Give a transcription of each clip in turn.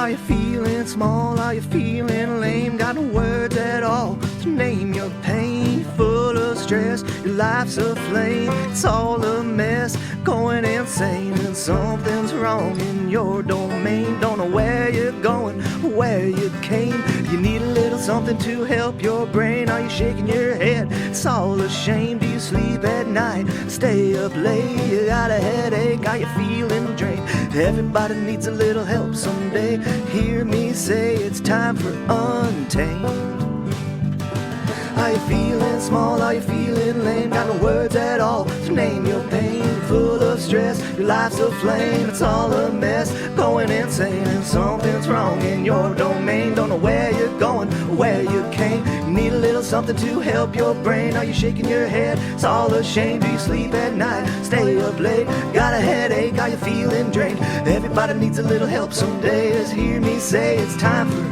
Are you feeling small? Are you feeling lame? Got no words at all to name your pain. Full of stress, your life's a flame. It's all a mess, going insane. And something's wrong in your domain. Don't know where you're going, where you came. You need a little something to help your brain. Are you shaking your head? It's all a shame. Do you sleep at night? Stay up late? You got a headache? Are you feeling drained? Everybody needs a little help someday. Hear me say it's time for Untamed. Are you feeling small? Are you feeling lame? Got no words at all to name your pain. Full of stress, your life's a flame. It's all a mess, going insane. And something's wrong in your domain. Don't know where you're going, where you came. You need a little something to help your brain. Are you shaking your head? It's all a shame. Do you sleep at night? Stay up late? Got a headache? Are you feeling drained? Everybody needs a little help someday. Just hear me say it's time for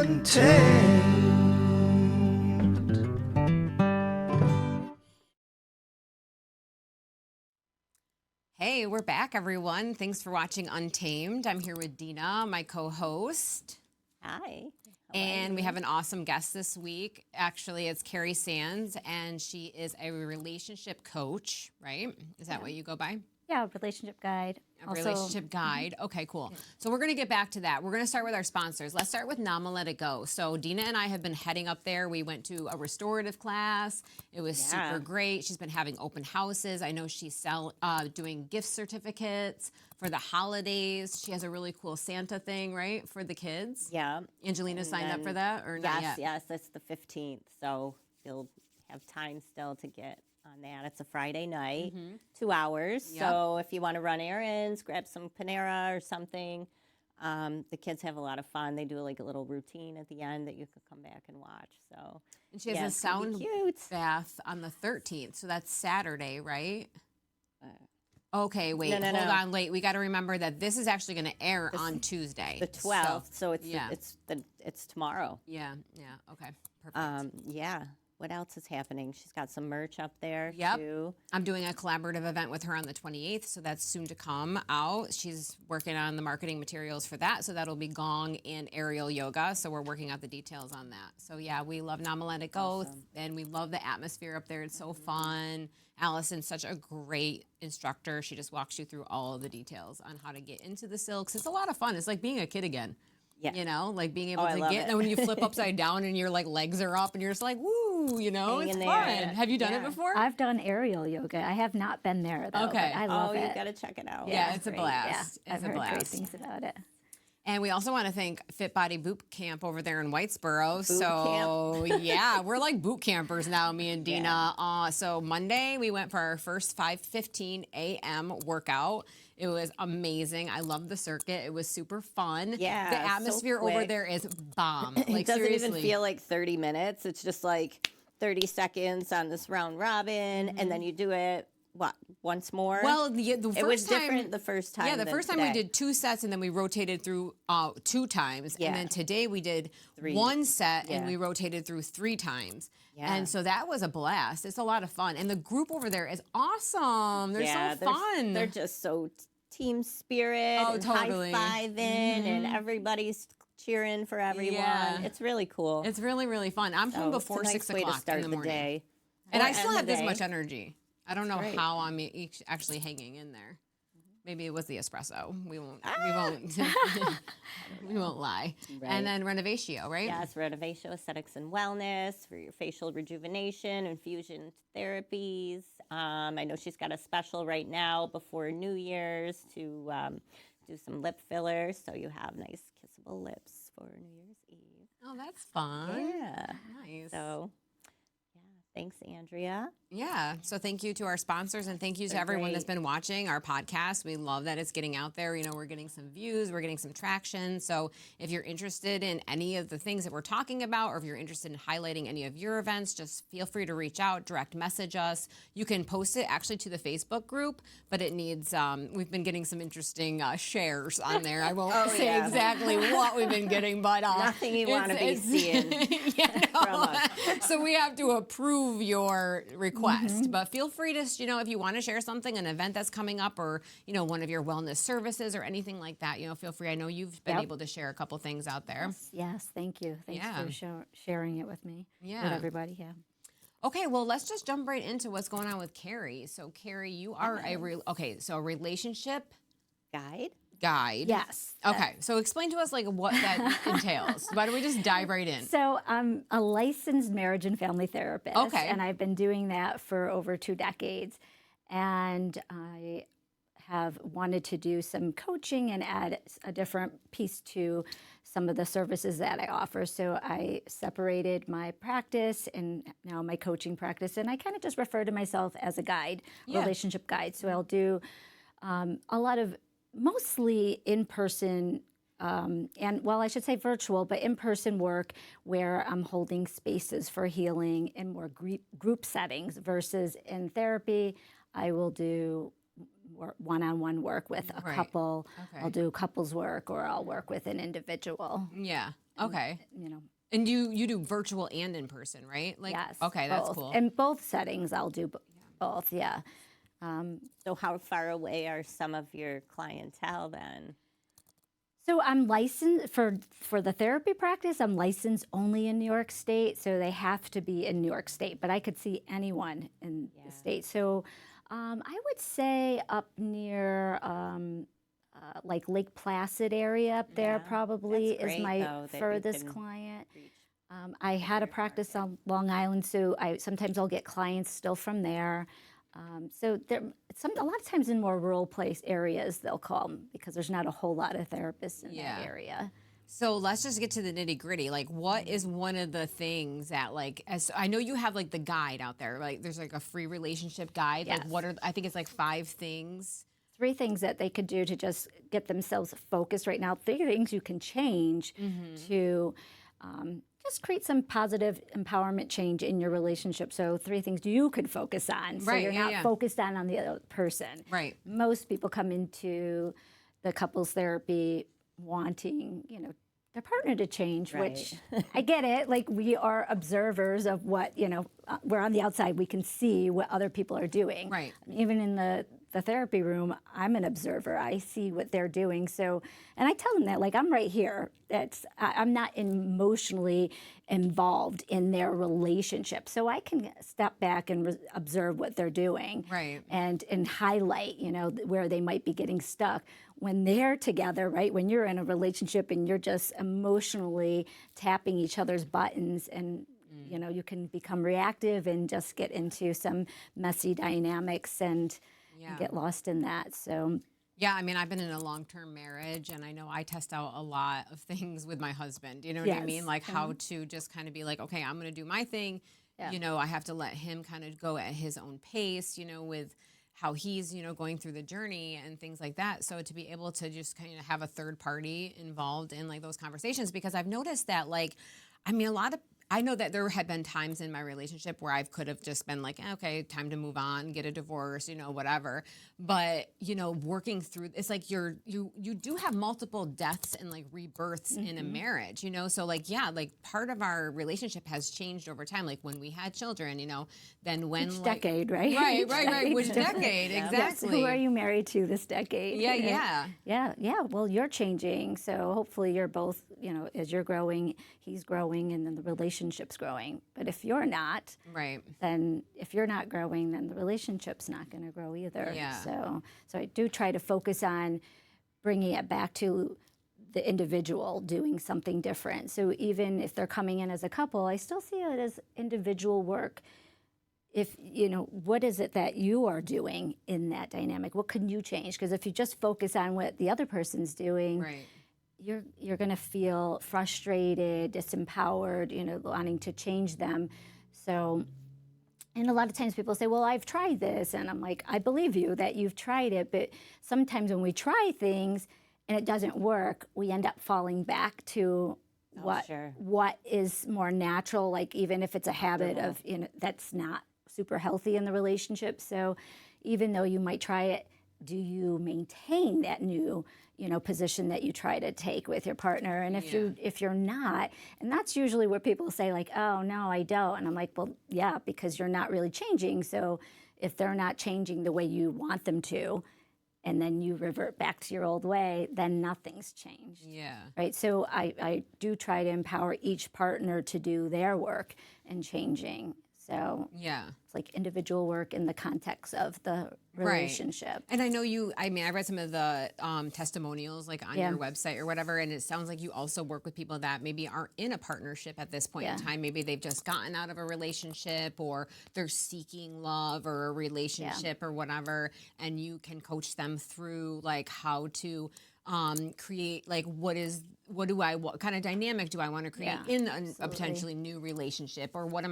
Untamed. Hey, we're back, everyone. Thanks for watching Untamed. I'm here with Deana, my co-host. Hi. And we have an awesome guest this week. Actually, it's Cari Sans, and she is a relationship coach, right? Is that what you go by? Yeah, relationship guide. Relationship guide. Okay, cool. Yeah. So we're going to get back to that. We're going to start with our sponsors. Let's start with Nama Let It Go. So Deana and I have been heading up there. We went to a restorative class. It was super great. She's been having open houses. I know she's doing gift certificates for the holidays. She has a really cool Santa thing, right, for the kids? Yeah. Angelina signed up for that, or not yet? Yes, that's the 15th. So you'll have time still to get on that. It's a Friday night, 2 hours. Yep. So if you want to run errands, grab some Panera or something. The kids have a lot of fun. They do like a little routine at the end that you could come back and watch. So and she has a sound bath on the 13th. So that's Saturday, right? Okay, wait, hold on, wait. We got to remember that this is actually going to air on Tuesday, the 12th. So it's tomorrow. Yeah. Okay, perfect. Yeah. What else is happening? She's got some merch up there, too. I'm doing a collaborative event with her on the 28th, so that's soon to come out. She's working on the marketing materials for that, so that'll be gong and aerial yoga, so we're working out the details on that. So, yeah, we love Nama Let It Go, and we love the atmosphere up there. It's so fun. Allison's such a great instructor. She just walks you through all of the details on how to get into the silks. It's a lot of fun. It's like being a kid again. Yeah. You know, like being able to get, and when you flip upside down and your like legs are up and you're just like, woo, you know, it's fun. Have you done it before? I've done aerial yoga. I have not been there though. Okay. But I love it. You got to check it out. Yeah, it's a blast. Yeah, I've heard great things about it. And we also want to thank Fit Body Boot Camp over there in Whitesboro. Yeah, we're like boot campers now, me and Deana. Yeah. So Monday, we went for our first 5:15 a.m. workout. It was amazing. I loved the circuit. It was super fun. Yeah, the atmosphere over there is bomb. Like, it doesn't seriously. even feel like 30 minutes. It's just like 30 seconds on this round robin, and then you do it. What, once more? Well, the first it was time, different the first time. Yeah, the first time we did 2 sets, and then we rotated through 2 times. Yeah. And then today we did 3. 1 set, and we rotated through 3 times. Yeah. And so that was a blast. It's a lot of fun. And the group over there is awesome. They're so fun. They're just so team spirit and high-fiving, and everybody's cheering for everyone. Yeah. It's really cool. It's really, really fun. I'm home before 6 o'clock in the morning. Day. And I still have this much energy. I don't know how I'm actually hanging in there. Maybe it was the espresso. We won't lie. Right. And then Renovatio, right? Yes, Renovatio Aesthetics and Wellness for your facial rejuvenation, infusion therapies. I know she's got a special right now before New Year's to do some lip fillers, so you have nice kissable lips for New Year's Eve. Oh, that's fun. Yeah. Nice. So, thanks, Andrea. Yeah. So thank you to our sponsors, and thank you to everyone that's been watching our podcast. We love that it's getting out there. You know, we're getting some views, we're getting some traction. So if you're interested in any of the things that we're talking about, or if you're interested in highlighting any of your events, just feel free to reach out, direct message us. You can post it actually to the Facebook group, but it needs, we've been getting some interesting shares on there. I won't say exactly what we've been getting, but nothing you want to be seeing from us. So we have to approve approve your request, but feel free to, if you want to share something, an event that's coming up, or, one of your wellness services or anything like that, feel free. I know you've been able to share a couple things out there. Yes, thank you. Thanks for sharing it with me, with everybody. Yeah. Okay, well, let's just jump right into what's going on with Cari. So, Cari, you are a relationship guide. Yes. Okay, so explain to us what that entails. Why don't we just dive right in? So I'm a licensed marriage and family therapist. Okay. And I've been doing that for over 2 decades. And I have wanted to do some coaching and add a different piece to some of the services that I offer. So I separated my practice and now my coaching practice. And I kind of just refer to myself as a guide, relationship guide. So I'll do a lot of mostly in-person, I should say virtual, but in-person work where I'm holding spaces for healing in more group settings versus in therapy, I will do one-on-one work with a couple. Okay. I'll do couples work, or I'll work with an individual. Yeah. Okay. And you do virtual and in person, right? Yes. Okay, both. That's cool. In both settings, I'll do both. Yeah. So how far away are some of your clientele then? So I'm licensed for the therapy practice. I'm licensed only in New York State, so they have to be in New York State. But I could see anyone in the state. So I would say up near Lake Placid area up there probably is my furthest client. I had a practice on Long Island, so sometimes I'll get clients still from there. So a lot of times in more rural areas they'll call because there's not a whole lot of therapists in that area. So let's just get to the nitty gritty. What is one of the things that as I know you have the guide out there, there's a free relationship guide. Yes. I think it's 5 things. 3 things that they could do to just get themselves focused right now. 3 things you can change to just create some positive empowerment change in your relationship. So 3 things you could focus on. So you're not focused on the other person. Right. Most people come into the couples therapy wanting, their partner to change, which I get it. We are observers of what, we're on the outside. We can see what other people are doing. Right. Even in the therapy room, I'm an observer. I see what they're doing. So, and I tell them that, I'm right here. I'm not emotionally involved in their relationship. So I can step back and observe what they're doing. Right. And highlight, where they might be getting stuck. When they're together, right, when you're in a relationship and you're just emotionally tapping each other's buttons and you can become reactive and just get into some messy dynamics and get lost in that. So yeah, I mean, I've been in a long-term marriage, and I know I test out a lot of things with my husband. You know what I mean? How to just kind of be okay, I'm going to do my thing. Yeah. I have to let him kind of go at his own pace, with how he's, going through the journey and things like that. So to be able to just kind of have a third party involved in those conversations, because I've noticed that I know that there had been times in my relationship where I could have just been okay, time to move on, get a divorce, whatever. But, working through, it's you do have multiple deaths and rebirths in a marriage, So part of our relationship has changed over time. When we had children, then when each decade, right? Right. Which decade, exactly. Yes. Who are you married to this decade? Yeah. Well, you're changing. So hopefully you're both, as you're growing, he's growing, and then the relationship's growing. But if you're not, then if you're not growing, then the relationship's not going to grow either. Yeah. So I do try to focus on bringing it back to the individual doing something different. So even if they're coming in as a couple, I still see it as individual work. If, what is it that you are doing in that dynamic? What can you change? Because if you just focus on what the other person's doing, you're going to feel frustrated, disempowered, wanting to change them. So, and a lot of times people say, well, I've tried this. And I'm I believe you that you've tried it. But sometimes when we try things and it doesn't work, we end up falling back to what is more natural, even if it's a habit of, that's not super healthy in the relationship. So even though you might try it do you maintain that new, position that you try to take with your partner? And if you're not, and that's usually where people say like, oh no, I don't. And I'm like, well, yeah, because you're not really changing. So if they're not changing the way you want them to, and then you revert back to your old way, then nothing's changed. Yeah. Right. So I do try to empower each partner to do their work in changing. So yeah, it's like individual work in the context of the relationship. Right. And I know I read some of the testimonials like on your website or whatever, and it sounds like you also work with people that maybe aren't in a partnership at this point in time. Maybe they've just gotten out of a relationship, or they're seeking love or a relationship or whatever, and you can coach them through like how to create like what kind of dynamic do I want to create in a potentially new relationship, or what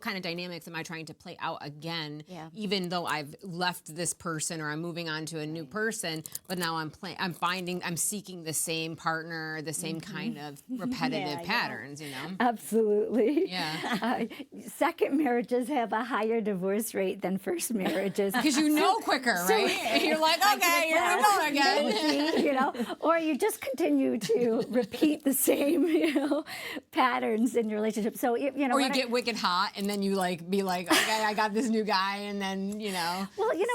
kind of dynamics am I trying to play out again, even though I've left this person or I'm moving on to a new person, but now I'm seeking the same partner, the same kind of repetitive patterns, Absolutely. Yeah. Second marriages have a higher divorce rate than first marriages. Because quicker, right? And you're like, okay, here we go again. Or you just continue to repeat the same, patterns in your relationship. So, or you get wicked hot, and then you be like, okay, I got this new guy, and then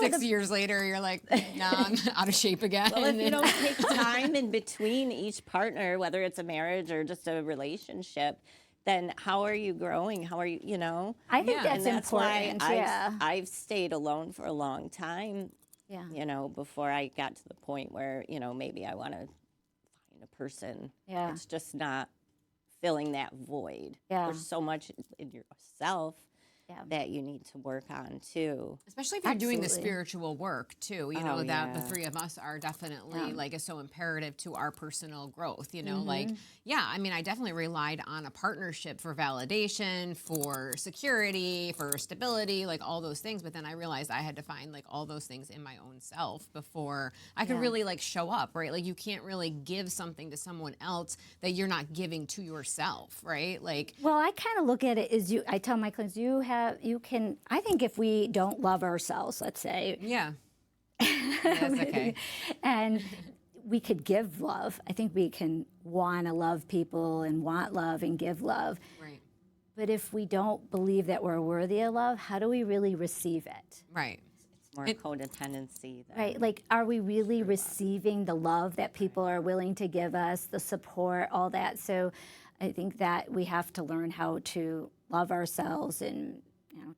6 years later, you're like, nah, I'm out of shape again. Well, if you don't take time in between each partner, whether it's a marriage or just a relationship, then how are you growing? How are you, I think that's important. Why I've stayed alone for a long time. Yeah. Before I got to the point where, maybe I want to find a person. Yeah. It's just not filling that void. Yeah. There's so much in yourself that you need to work on too. Especially if you're doing the spiritual work too, that the three of us are definitely is so imperative to our personal growth, I definitely relied on a partnership for validation, for security, for stability, like all those things. But then I realized I had to find like all those things in my own self before I could really like show up, right? Like you can't really give something to someone else that you're not giving to yourself, right? Like, well, I kind of look at it as I tell my clients, I think if we don't love ourselves, let's say. Yeah. That's okay. And we could give love. I think we can want to love people and want love and give love. Right. But if we don't believe that we're worthy of love, how do we really receive it? Right. It's more codependency. Right. Like, are we really receiving the love that people are willing to give us, the support, all that? So I think that we have to learn how to love ourselves and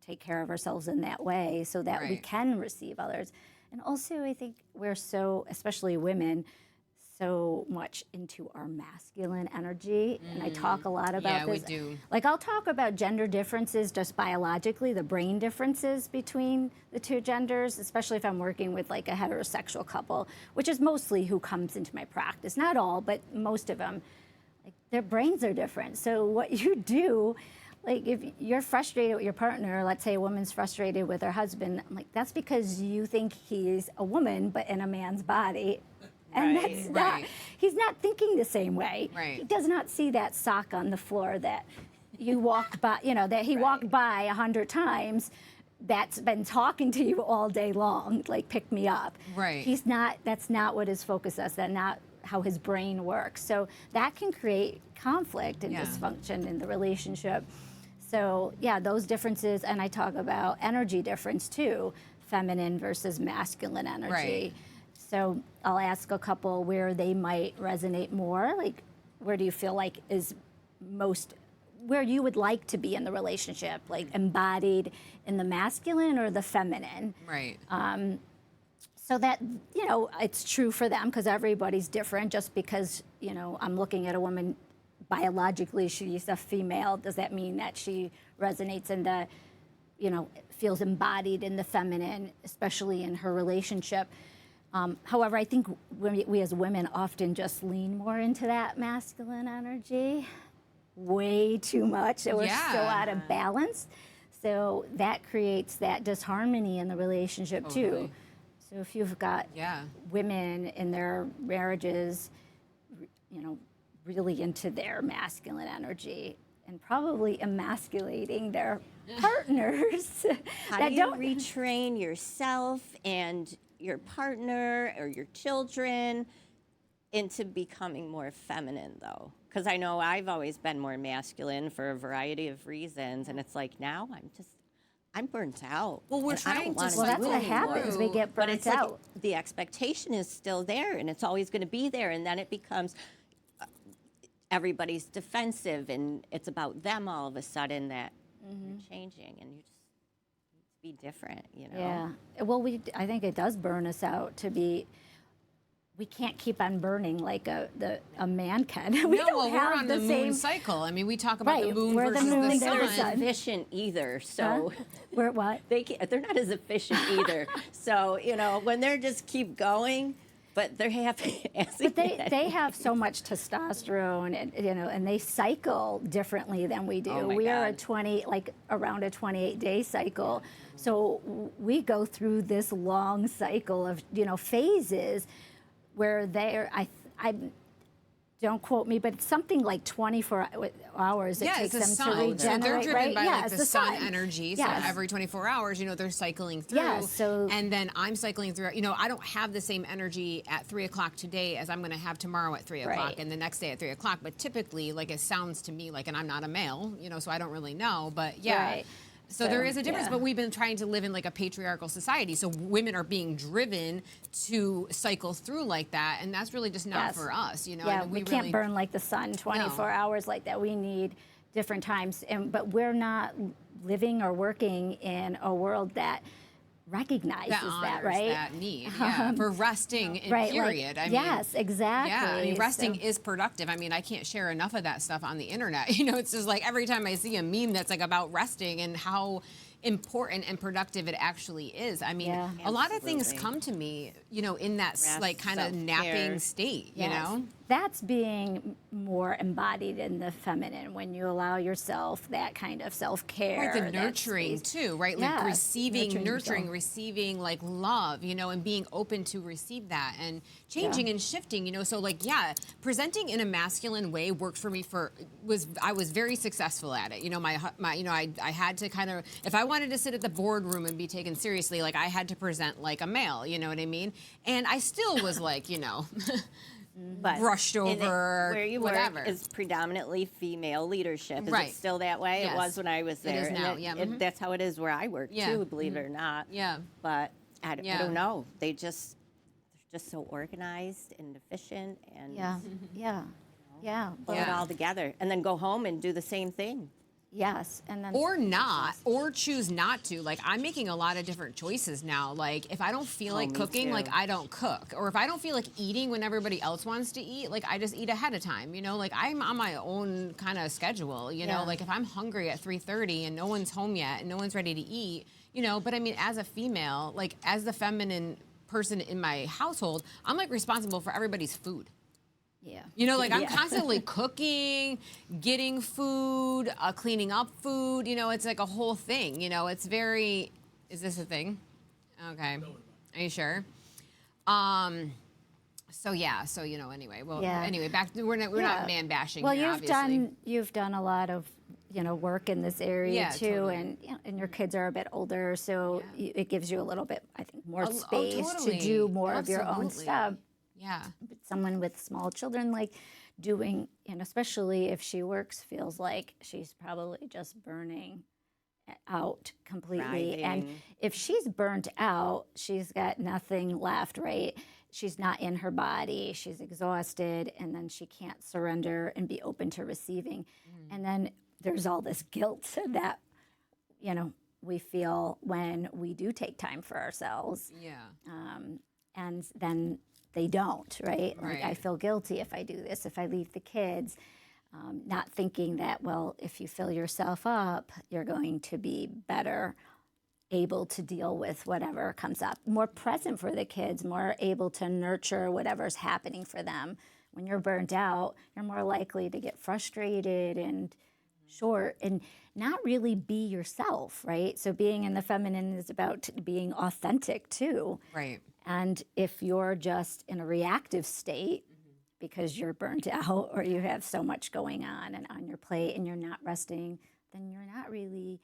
take care of ourselves in that way so that we can receive others. And also, I think we're so, especially women, so much into our masculine energy. And I talk a lot about this. Yeah, we do. Like, I'll talk about gender differences just biologically, the brain differences between the two genders, especially if I'm working with like a heterosexual couple, which is mostly who comes into my practice. Not all, but most of them. Like, their brains are different. So what you do, like if you're frustrated with your partner, let's say a woman's frustrated with her husband, I'm like, that's because you think he's a woman, but in a man's body. And that's not, he's not thinking the same way. Right. He does not see that sock on the floor that you walked by, that he walked by 100 times, that's been talking to you all day long, like, pick me up. Right. That's not what his focus is, that's not how his brain works. So that can create conflict and dysfunction in the relationship. So those differences, and I talk about energy difference too, feminine versus masculine energy. Right. So I'll ask a couple where they might resonate more, like where do you feel like is most, where you would like to be in the relationship, like embodied in the masculine or the feminine. Right. So that, it's true for them because everybody's different. Just because, I'm looking at a woman biologically, she's a female, does that mean that she resonates in the, feels embodied in the feminine, especially in her relationship? However, I think we as women often just lean more into that masculine energy way too much. So we're so out of balance. So that creates that disharmony in the relationship too. So if you've got women in their marriages, really into their masculine energy and probably emasculating their partners. How do you retrain yourself and your partner or your children into becoming more feminine, though? Because I know I've always been more masculine for a variety of reasons, and it's like now I'm burnt out. Well, we're and I don't trying to wanna Well, that's do what it happens. anymore. We get But burnt it's like out. the expectation is still there, and it's always going to be there, and then it becomes everybody's defensive, and it's about them all of a sudden that you're changing, and you just need to be different, you know? Yeah. Well, I think it does burn us out to be. We can't keep on burning like a man can. We No, don't well, have we're on the moon same. cycle. I mean, we talk about the Right, moon we're the versus moon, the they're the sun. sun. Efficient either, so We're what? they're not as efficient either. So, you know, when they're just keep going, but they're happy. But they have so much testosterone, and and they cycle differently than we do. Oh my We are God. around a 28-day cycle, so we go through this long cycle of phases where I don't quote me, but it's something like 24 hours it Yeah, takes it's the them to sun. regenerate. So they're driven right? by Yeah, like it's the sun sun energy. Yes. So every 24 hours, they're cycling through. Yeah, so- and then I'm cycling through. I don't have the same energy at 3 o'clock today as I'm going to have tomorrow at 3 o'clock Right. and the next day at 3 o'clock. But typically, like it sounds to me like, and I'm not a male, so I don't really know. But yeah. Right. So there is a difference, yeah. but we've been trying to live in like a patriarchal society. So women are being driven to cycle through like that, and that's really just not Yes. for us. Yeah, I mean, we can't burn like the sun 24 hours like that. We need different times, but we're not living or working in a world that recognizes that that, honors right? that need, for resting, in Right, period. Like, I mean, yes, exactly. yeah, I mean, resting So- is productive. I mean, I can't share enough of that stuff on the internet. It's just like every time I see a meme that's like about resting and how important and productive it actually is. I mean, Yeah. a lot of things Absolutely. come to me, in that Rest, like kind of self-care. napping state, Yes. That's being more embodied in the feminine when you allow yourself that kind of self-care. Right, the that nurturing space. too, right? Like Yes, receiving, nurturing, yourself. receiving like love, and being open to receive that and changing and shifting, So like, presenting in a masculine way worked for me I was very successful at it. I had to kind of, if I wanted to sit at the boardroom and be taken seriously, like I had to present like a male, you know what I mean? And I still was like, But brushed in it- over, where you whatever. work is predominantly female leadership. Is Right. it still that way? Yes. It was when I was It there. is and now, yeah, mhm. That's how it is where I work Yeah. too, believe it or not. Yeah. But I Yeah. don't know. They're just so organized and efficient and Yeah, yeah. pull it Yeah. all together and then go home and do the same thing. Yes, and then Or not, or choose not to. Like, I'm making a lot of different choices now. Like, if I don't feel like me cooking, too. like, I don't cook. Or if I don't feel like eating when everybody else wants to eat, like, I just eat ahead of time, Like, I'm on my own kind of schedule, Yeah. Like, if I'm hungry at 3:30 and no one's home yet and no one's ready to eat, But, I mean, as a female, like, as the feminine person in my household, I'm, like, responsible for everybody's food. yeah. Like I'm Yeah. constantly cooking, getting food, cleaning up food. It's like a whole thing. It's very. Is this a thing? Okay. Are you sure? So yeah. So anyway. Well. Yeah. Anyway, back. We're not Yeah. man bashing. Well, here, obviously. you've done a lot of work in this area Yeah, too, totally. and your kids are a bit older, so it gives you a little bit, I think, more space totally. to do more of your own Absolutely. stuff. Yeah. But someone with small children, like doing, especially if she works, feels like she's probably just burning out completely. And Thriving. if she's burnt out, she's got nothing left, right? She's not in her body, she's exhausted, and then she can't surrender and be open to receiving. And then there's all this guilt that, we feel when we do take time for ourselves. Yeah. And then they don't, right? Like, I Right. feel guilty if I do this, if I leave the kids, not thinking that, well, if you fill yourself up, you're going to be better able to deal with whatever comes up, more present for the kids, more able to nurture whatever's happening for them. When you're burnt out, you're more likely to get frustrated and short and not really be yourself, right? So being in the feminine is about being authentic too. Right. And if you're just in a reactive state because you're burnt out or you have so much going on and on your plate and you're not resting, then you're not really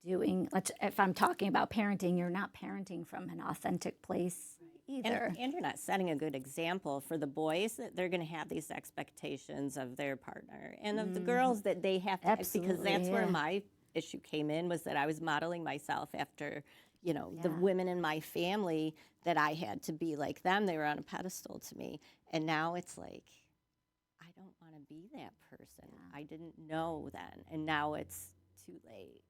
doing, if I'm talking about parenting, you're not parenting from an authentic place either. And you're not setting a good example for the boys that they're going to have these expectations of their partner and of the girls that they have to, because Absolutely, that's where yeah. my issue came in, was that I was modeling myself after, the women in my family that I had to be like them. They were on a pedestal to me. And now it's like, I don't want to be that person. I didn't know then. And now it's too late,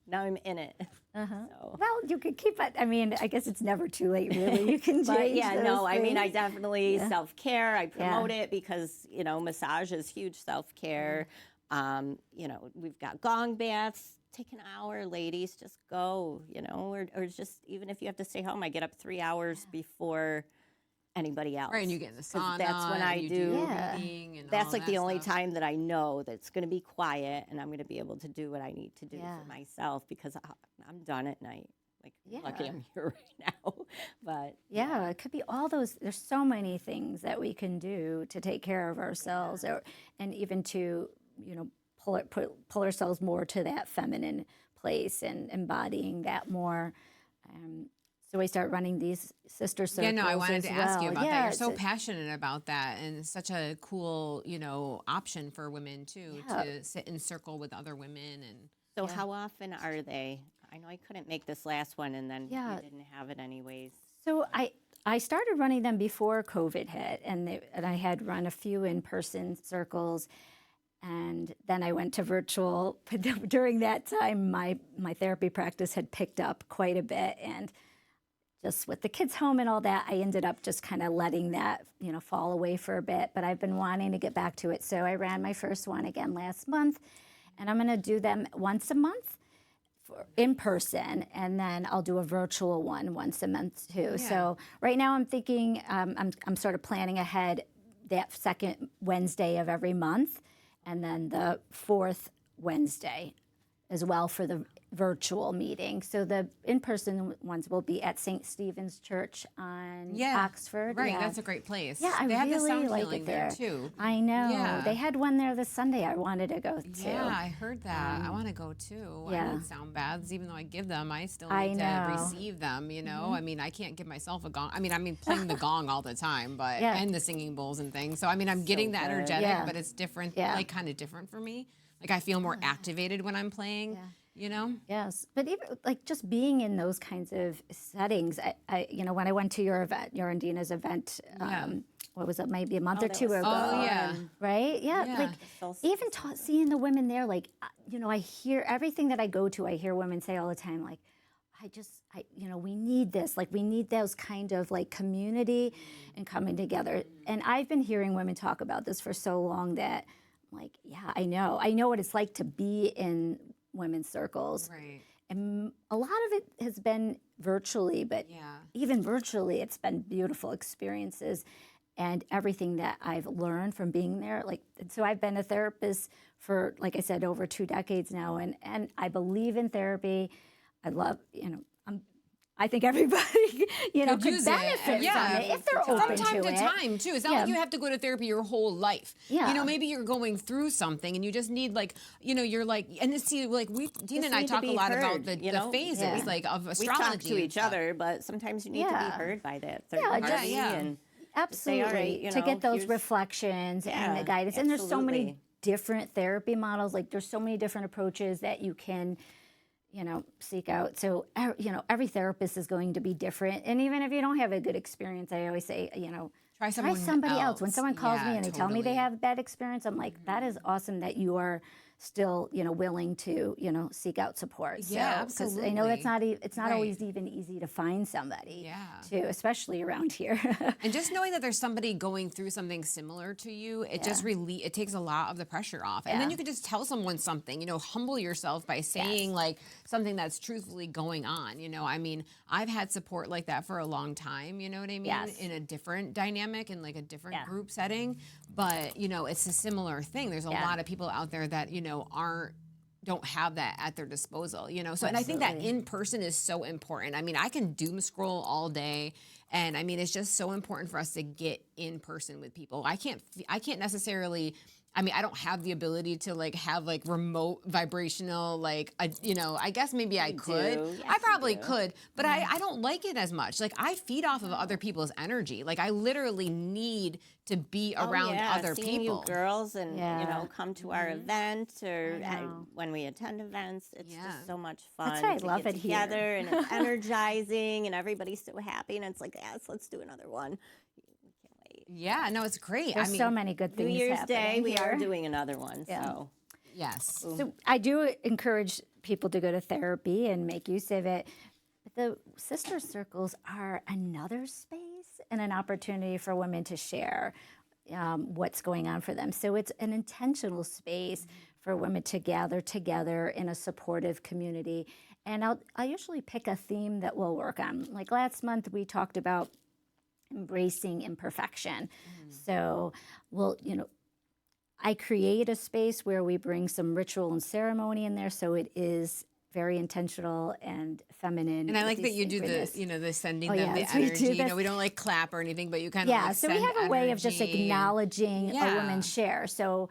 Now I'm in it. So. Well, you could keep it. I mean, I guess it's never too late, really. You can But change yeah, those no, I mean, I things. definitely self-care. I promote it because, massage is huge self-care. We've got gong baths. Take an hour, ladies, just go, or just, even if you have to stay home, I get up 3 hours before anybody else. Right, and you get in the 'Cause sauna. that's when and I you do. reading and That's all like that the only stuff. time that I know that's going to be quiet and I'm going to be able to do what I need to do Yeah. for myself, because I'm done at night. Like, lucky Yeah. I'm here right now. But Yeah, it could be all those. There's so many things that we can do to take care of ourselves, and even to, pull ourselves more to that feminine place and embodying that more. So we start running these sister circles. Yeah, no, I wanted as to ask you well. about that. Yeah, You're so it's passionate about that, and it's such a cool, option for women too, to sit in circle with other women. And so how often are they? I know I couldn't make this last one, and then Yeah. you didn't have it anyways. So I started running them before COVID hit, and I had run a few in-person circles, and then I went to virtual. But during that time, my therapy practice had picked up quite a bit, and just with the kids home and all that, I ended up just kind of letting that, fall away for a bit. But I've been wanting to get back to it, so I ran my first one again last month, and I'm going to do them once a month in person, and then I'll do a virtual one once a month too. So right now I'm thinking, I'm sort of planning ahead that second Wednesday of every month, and then the fourth Wednesday as well for the virtual meeting. So the in-person ones will be at St. Stephen's Church on Oxford. Right, Yeah. that's a great place. Yeah, I they have the really sound like healing it there too. I know. Yeah. They had one there this Sunday I wanted to go to. Yeah, I heard that. I want to go too. I yeah. need sound baths, even though I give them. I still I need to know. receive them. I mean, I can't give myself a gong. I mean, playing the gong all the time, but Yeah. and the singing bowls and things. So I mean, I'm getting the good. energetic, Yeah. but it's different. Yeah. Like kind of different for me. Like I feel more activated when I'm playing. Yes, but even like just being in those kinds of settings, I when I went to your event, your and Deana's event, what was it, maybe a month or that two was ago? Oh, yeah. Right? Yeah, Yeah. like Solstice even seeing the women there, like, I hear everything that I go to, I hear women say all the time, like, we need this, like we need those kind of like community and coming together. And I've been hearing women talk about this for so long that I'm like, yeah, I know what it's like to be in women's circles. Right. And a lot of it has been virtually, but even virtually, it's been beautiful experiences and everything that I've learned from being there. Like, so I've been a therapist for, like I said, over 2 decades now, and I believe in therapy. I love, I think everybody, could use it. benefit from it if they're From open time to to it. time too. It's not like you have to go to therapy your whole life. Yeah. Maybe you're going through something and you just need you're like, and see, like Deana and I need to talk a be lot heard, about the phases, Yeah. like of We astrology. talk to and each stuff. other, but sometimes you need to be Yeah. heard by that third Yeah, party. yeah. And Absolutely, say, all right, to get those here's- reflections and Yeah, the guidance. And there's so many absolutely. different therapy models. Like there's so many different approaches that you can, seek out. So, every therapist is going to be different. And even if you don't have a good experience, I always say, Try try someone somebody else. When someone calls Yeah, me and they tell me they totally. have a bad experience, I'm like, that is awesome that you are still, willing to, seek out support. Yeah, 'cause I know that's absolutely. it's not Right. always even easy to find somebody. Yeah. Too, especially around here. And just knowing that there's somebody going through something similar to you, it just it takes a lot of the pressure off. And then you can just tell someone something, humble yourself by saying like something that's truthfully going on. I mean, I've had support like that for a long time, you know what I mean? Yes. In a different dynamic and like a different Yeah. group setting. But, it's a similar thing. There's a lot of people out there that, don't have that at their disposal, So, and I think that in person is so important. I mean, I can doom scroll all day, and I mean, it's just so important for us to get in person with people. I can't necessarily I mean, I don't have the ability to like have like remote vibrational, like, I guess maybe I could. do. Yes, I you probably do. could, but I don't like it as much. Like I feed off of other people's energy. Like I literally need to be around other seeing people. you girls and Yeah. come to our event or know. when we attend events, it's Yeah. just so much fun. That's why I to love get it here. together and it's energizing and everybody's so happy and it's like, yes, let's do another one. We can't wait. Yeah, no, it's great. There's so many good New things Year's happening Day, we here. are doing another one. Yeah. So Yes. So I do encourage people to go to therapy and make use of it. But the sister circles are another space and an opportunity for women to share what's going on for them. So it's an intentional space for women to gather together in a supportive community. And I'll usually pick a theme that we'll work on. Like last month, we talked about embracing imperfection. So I create a space where we bring some ritual and ceremony in there, so it is very intentional and feminine. And I with like that these you do the, synchronous- the sending Oh, them the yes, we do energy. this. We don't like clap or anything, but you kind of Yeah, like so we send have a way of just energy and- acknowledging a Yeah. woman's share. So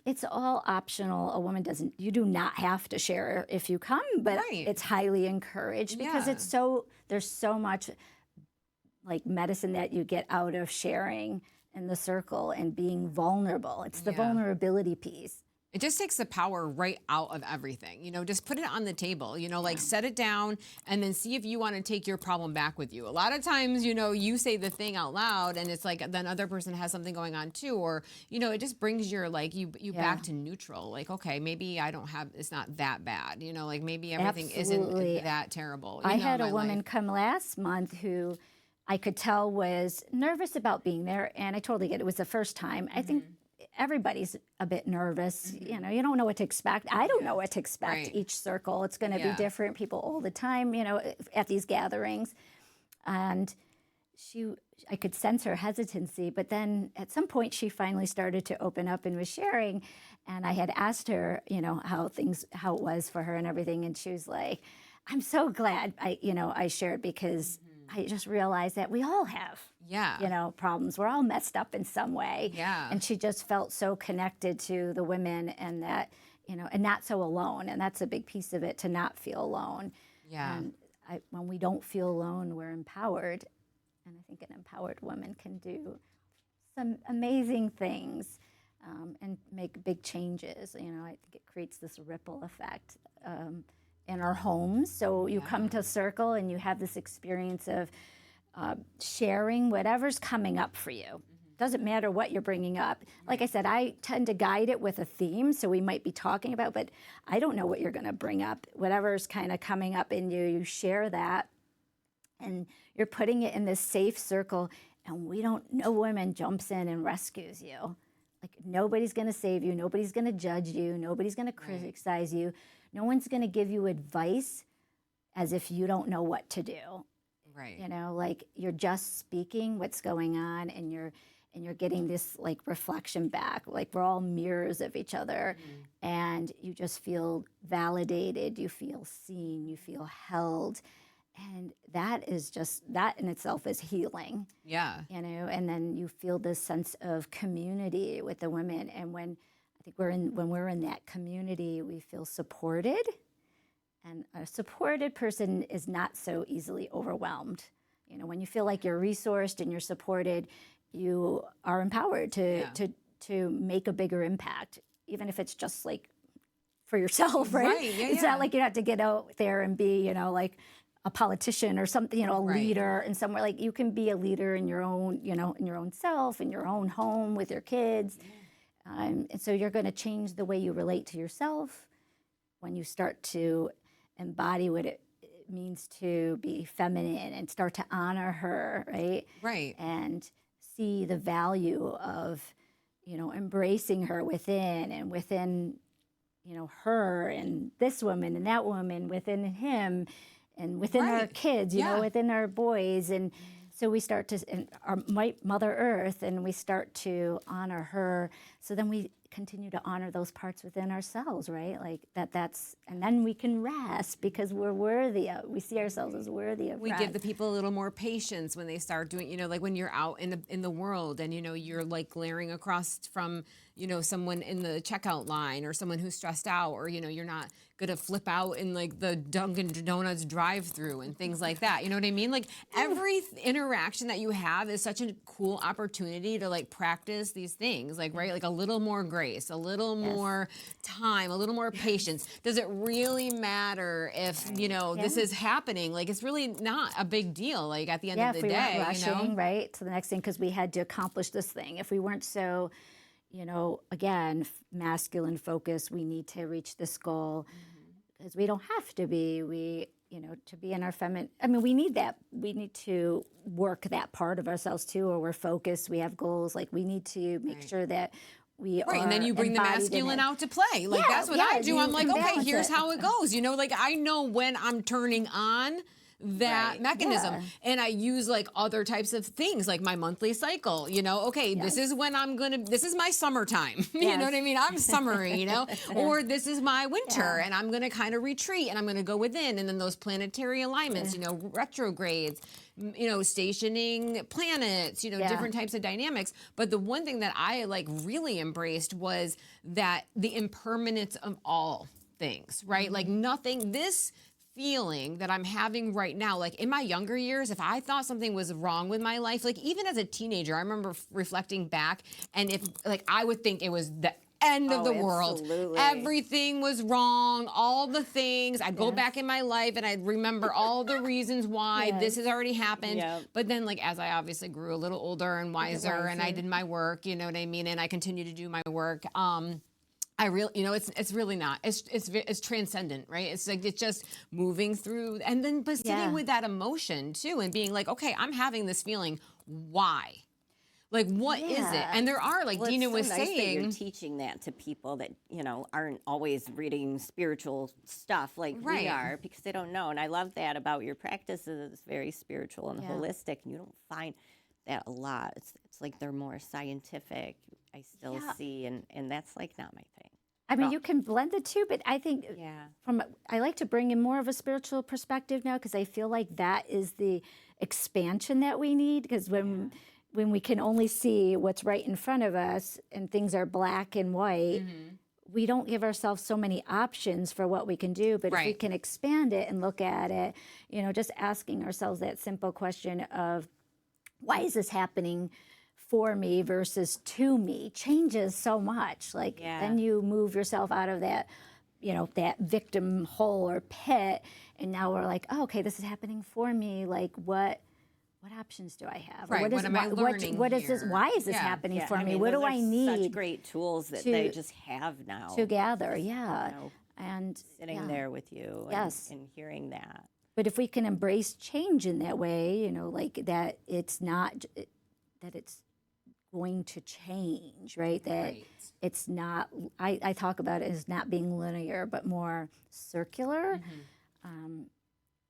it's all optional. A woman you do not have to share if you come, but Right. it's highly encouraged because Yeah. there's so much like medicine that you get out of sharing in the circle and being vulnerable. It's the Yeah. vulnerability piece. It just takes the power right out of everything. Just put it on the table, like set it down and then see if you want to take your problem back with you. A lot of times, you say the thing out loud and it's like then other person has something going on too. Or, it just brings your like you back to neutral. Like, okay, maybe it's not that bad. Like maybe everything Absolutely. isn't that terrible. I had in a my woman life. come last month who I could tell was nervous about being there, and I totally get it. It was the first time. I think everybody's a bit nervous. You don't know what to expect. I don't know what to expect Right. each circle. It's going to Yeah. be different people all the time, at these gatherings. And I could sense her hesitancy, but then at some point she finally started to open up and was sharing. And I had asked her, how it was for her and everything. And she was like, I'm so glad I shared because I just realized that we all have, Yeah. problems. We're all messed up in some way. Yeah. And she just felt so connected to the women and that, and not so alone. And that's a big piece of it, to not feel alone. Yeah. And when we don't feel alone, we're empowered. And I think an empowered woman can do some amazing things and make big changes. I think it creates this ripple effect in our homes. So you come to Circle and you have this experience of sharing whatever's coming up for you. Doesn't matter what you're bringing up. Like I said, I tend to guide it with a theme, so we might be talking about, but I don't know what you're going to bring up. Whatever's kind of coming up in you, you share that, and you're putting it in this safe circle, and no woman jumps in and rescues you. Like nobody's going to save you, nobody's going to judge you, nobody's going to criticize you. No one's going to give you advice as if you don't know what to do. Right. Like you're just speaking what's going on, and you're getting this like reflection back. Like we're all mirrors of each other, and you just feel validated, you feel seen, you feel held. And that in itself is healing. Yeah. And then you feel this sense of community with the women. And when we're in that community, we feel supported. And a supported person is not so easily overwhelmed. When you feel like you're resourced and you're supported, you are empowered to make a bigger impact, even if it's just like for yourself, right? Right, yeah, It's not like you have to get out there and be, like a politician or something, a Right. leader in somewhere. Like you can be a leader in your own, in your own self, in your own home with your kids. And so you're going to change the way you relate to yourself when you start to embody what it means to be feminine and start to honor her, right? Right. And see the value of, embracing her within and within, her and this woman and that woman, within him and within our Right. kids, Yeah. within our boys. And so we start to, and our Mother Earth, and we start to honor her. So then we continue to honor those parts within ourselves, right? Like and then we can rest because we're worthy we see ourselves as worthy of We rest. give the people a little more patience when they start doing, like when you're out in the world and, you're like glaring across from, someone in the checkout line or someone who's stressed out, or, you're not going to flip out in like the Dunkin' Donuts drive-through and things like that. You know what I mean? Like every interaction that you have is such a cool opportunity to like practice these things, like, right? Like a little more grace, a little more time, a little more patience. Does it really matter if, this is happening? Like, it's really not a big deal. Like at the end of the if we day, weren't rushing, right, to the next thing because we had to accomplish this thing. If we weren't so, again, masculine focus, we need to reach this goal because we don't have to be. We, to be in our feminine, we need that. We need to work that part of ourselves too, or we're focused, we have goals. Like we need to make sure that we are. And then you bring the masculine out to play. Like that's what I do. I'm like, okay, here's how it goes. Like I know when I'm turning on that mechanism. And I use like other types of things, like my monthly cycle, okay, this is when this is my summertime, you know what I mean? I'm summery, or this is my winter and I'm going to kind of retreat and I'm going to go within. And then those planetary alignments, retrogrades, stationing planets, different types of dynamics. But the one thing that I like really embraced was that the impermanence of all things, right? Like nothing, this feeling that I'm having right now, like in my younger years, if I thought something was wrong with my life, like even as a teenager, I remember reflecting back, and if like I would think it was the end of the world. Everything was wrong, all the things. I'd go back in my life and I'd remember all the reasons why this has already happened. But then like as I obviously grew a little older and wiser and I did my work, you know what I mean? And I continue to do my work. I really, it's really not. It's transcendent, right? It's like it's just moving through, and then but sitting with that emotion too, and being like, okay, I'm having this feeling. Why? Like, what is it? And there are, like Deana was nice saying, that you're teaching that to people that aren't always reading spiritual stuff like we are, because they don't know. And I love that about your practices. It's very spiritual and holistic, and you don't find that a lot. It's like they're more scientific. I still see, and that's like not my thing. I mean, you can blend the two, but I think I like to bring in more of a spiritual perspective now because I feel like that is the expansion that we need. Because when we can only see what's right in front of us and things are black and white, we don't give ourselves so many options for what we can do. But if we can expand it and look at it, just asking ourselves that simple question of why is this happening for me versus to me changes so much. Like then you move yourself out of that, that victim hole or pit, and now we're like, oh, okay, this is happening for me. Like what options do I have? Right. What am I learning what is here? this? Why is this happening for me? What do I need? Such great tools that they just have now to gather. And sitting there with you. And hearing that. But if we can embrace change in that way, like that, it's not that it's going to change, right? That it's not, I talk about it as not being linear, but more circular.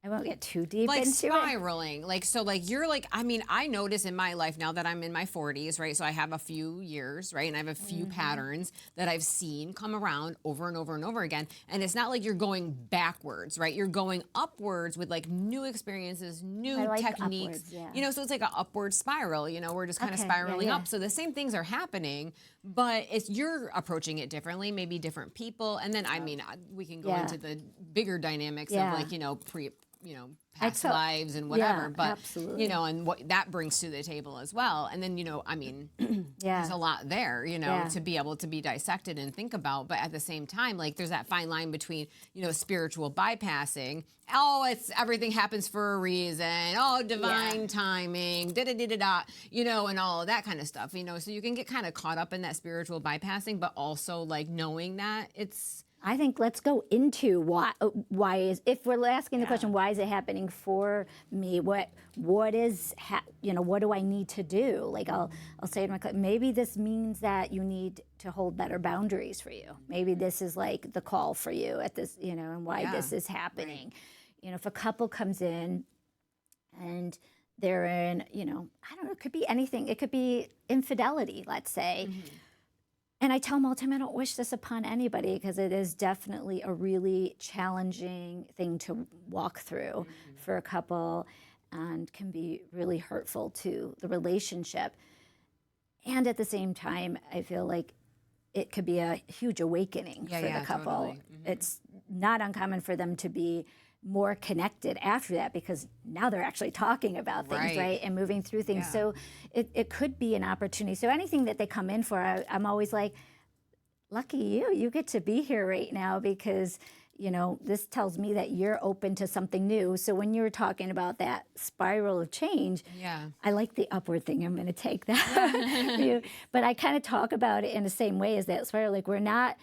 I won't get too deep like into spiraling. Like, so like you're like, I notice in my life now that I'm in my 40s, right? So I have a few years, right? And I have a few patterns that I've seen come around over and over and over again. And it's not like you're going backwards, right? You're going upwards with like new experiences, new techniques. Upwards, so it's like an upward spiral, we're just kind of spiraling up. So the same things are happening, but you're approaching it differently, maybe different people. And then, we can go into the bigger dynamics of like, past lives and whatever, but absolutely. And what that brings to the table as well. And then, there's a lot there, to be able to be dissected and think about. But at the same time, like there's that fine line between, spiritual bypassing. Oh, everything happens for a reason. Oh, divine timing, and all of that kind of stuff, so you can get kind of caught up in that spiritual bypassing, but also like knowing that it's, I think let's go into why is, if we're asking the question, why is it happening for me? What is, what do I need to do? Like I'll say to my client, maybe this means that you need to hold better boundaries for you. Maybe this is like the call for you at this, and why this is happening. If a couple comes in and they're in, I don't know, it could be anything. It could be infidelity, let's say. And I tell them all the time, I don't wish this upon anybody because it is definitely a really challenging thing to walk through for a couple and can be really hurtful to the relationship. And at the same time, I feel like it could be a huge awakening for the couple. Totally. It's not uncommon for them to be more connected after that because now they're actually talking about things, right? And moving through things. Yeah. So it could be an opportunity. So anything that they come in for, I'm always like, lucky you get to be here right now because, you know, this tells me that you're open to something new. So when you're talking about that spiral of change, I like the upward thing. I'm going to take that. But I kind of talk about it in the same way as that spiral. Like we're not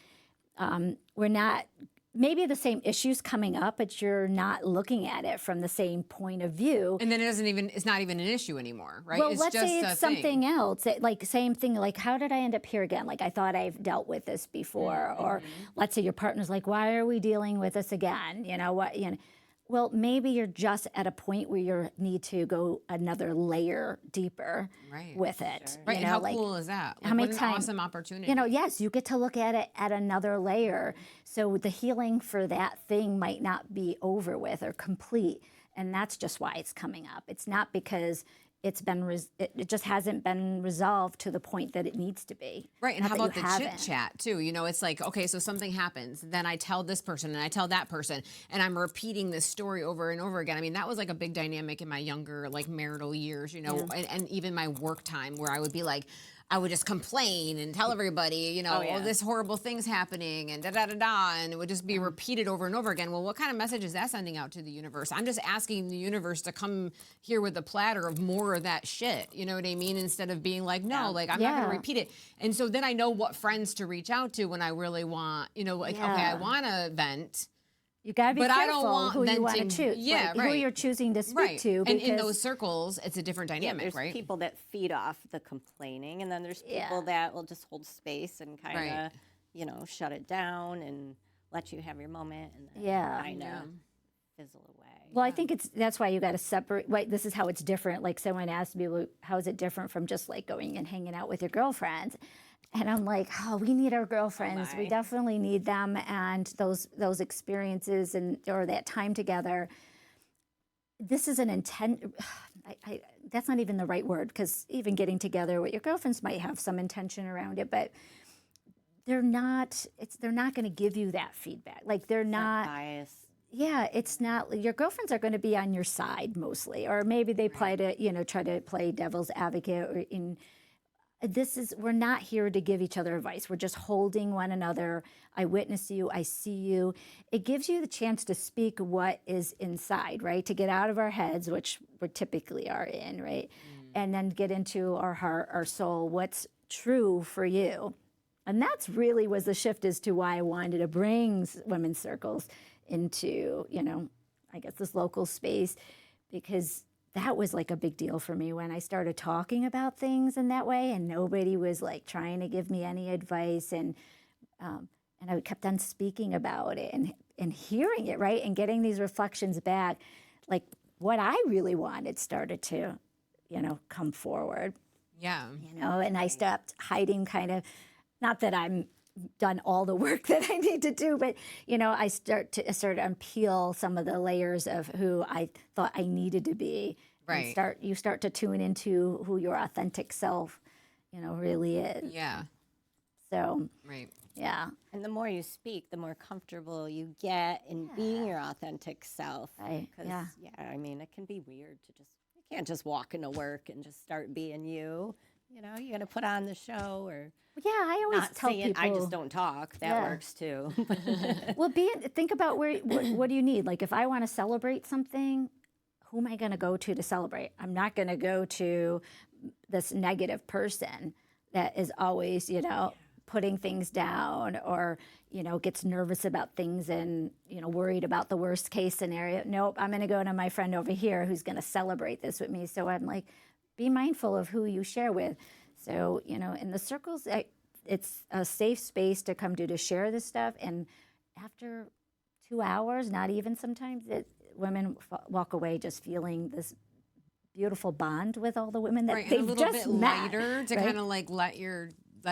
maybe the same issues coming up, but you're not looking at it from the same point of view. And then it's not even an issue anymore, right? Well, it's let's just say a it's something thing. else. Like same thing, like how did I end up here again? Like I thought I've dealt with this before. Or let's say your partner's like, why are we dealing with this again? You know what? You know, well, maybe you're just at a point where you need to go another layer deeper with it. Right, You and know, how like, cool is that? Like, how many what an times- awesome opportunity. You know, yes, you get to look at it at another layer. So the healing for that thing might not be over with or complete. And that's just why it's coming up. It's not because it's been, it just hasn't been resolved to the point that it needs to be. Right, and Not how that about you the haven't. chit chat too? You know, it's like, okay, so something happens, then I tell this person and I tell that person, and I'm repeating this story over and over again. I mean, that was like a big dynamic in my younger, like marital years, you know, and even my work time where I would be like, I would just complain and tell everybody, you know, oh, this horrible thing's happening and da-da-da-da, and it would just be repeated over and over again. Well, what kind of message is that sending out to the universe? I'm just asking the universe to come here with a platter of more of that shit, you know what I mean? Instead of being like, no, like, I'm not going to repeat it. And so then I know what friends to reach out to when I really want, you know, like, okay, I want to vent. You got to be But I careful don't want who you want to venting- choose. Yeah, Who right. you're choosing to speak Right. to. And in because- those circles, it's a different dynamic, there's right? people that feed off the complaining, and then there's people that will just hold space and kind of, you know, shut it down and let you have your moment, and then kind of fizzle away. Well, I think that's why you got to separate. Like, this is how it's different. Like someone asked me, well, how is it different from just like going and hanging out with your girlfriends? And I'm like, oh, we need our girlfriends. We definitely need them, and those experiences or that time together. This is an intent. That's not even the right word, because even getting together with your girlfriends might have some intention around it, but they're not. They're not going to give you that feedback. Like they're not bias. Yeah, it's not. Your girlfriends are going to be on your side mostly, or maybe they try to play devil's advocate. Or we're not here to give each other advice. We're just holding one another. I witness you. I see you. It gives you the chance to speak what is inside, right? To get out of our heads, which we typically are in, right? And then get into our heart, our soul, what's true for you. And that's really was the shift as to why I wanted to bring women's circles into, I guess this local space, because that was like a big deal for me when I started talking about things in that way, and nobody was like trying to give me any advice, and I kept on speaking about it and hearing it, right, and getting these reflections back, like what I really wanted started to, come forward. Yeah. And I stopped hiding, kind of, not that I'm done all the work that I need to do, but I started to unpeel some of the layers of who I thought I needed to be. Right. And you start to tune into who your authentic self, really is. Yeah. So. Right. Yeah. And the more you speak, the more comfortable you get in being your authentic self. Right. Yeah. I mean, it can be weird to you can't just walk into work and just start being you. You got to put on the show or. Yeah, I always not tell saying people. I just don't talk. That works too. Well, think about what do you need? Like, if I want to celebrate something, who am I going to go to celebrate? I'm not going to go to this negative person that is always, putting things down or, gets nervous about things and, worried about the worst case scenario. Nope, I'm going to go to my friend over here who's going to celebrate this with me. So I'm like, be mindful of who you share with. So, in the circles, it's a safe space to come to share this stuff. And after 2 hours, not even sometimes, women walk away just feeling this beautiful bond with all the women that they've and a little just bit met, lighter to right? kind of like let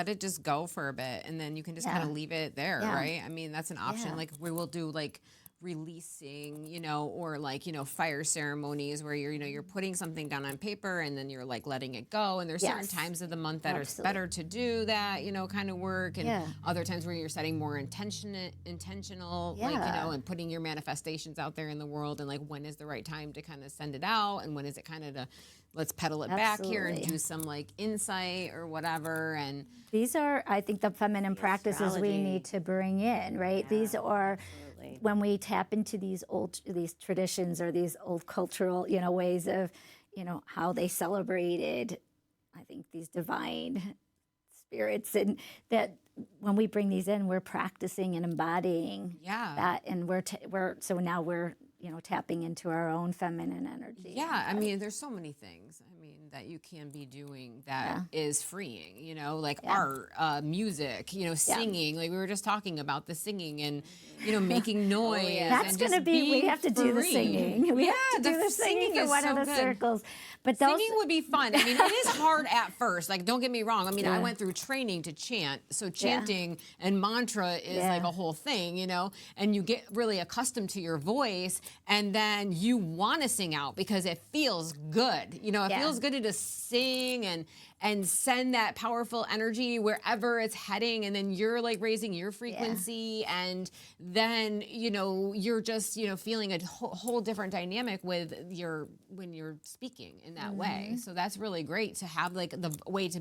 it just go for a bit, and then you can just kind of leave it there, right? I mean, that's an option. Yeah. Like we will do like releasing, or like, fire ceremonies where you're putting something down on paper and then you're like letting it go. And there's certain times of the month that are better to do that, kind of work. And other times where you're setting more intentional, like, and putting your manifestations out there in the world. And like, when is the right time to kind of send it out? And when is it kind of let's pedal it back here and do some like insight or whatever. And these are, I think, the feminine practices we need to bring in, right? These are when we tap into these traditions or these old cultural, ways of, how they celebrated, I think, these divine spirits, and that when we bring these in, we're practicing and embodying that, and so now we're tapping into our own feminine energy. Yeah, I mean, there's so many things, that you can be doing that is freeing, like art, music, singing, like we were just talking about the singing and, making noise. That's going to be, we have to do the singing. We have to do the singing for one of the circles. But singing would be fun. It is hard at first. Like, don't get me wrong. I went through training to chant. So chanting and mantra is like a whole thing, and you get really accustomed to your voice, and then you want to sing out because it feels good. It feels good to just sing and send that powerful energy wherever it's heading, and then you're like raising your frequency, and then you're just feeling a whole different dynamic with when you're speaking in that way. So that's really great to have like the way to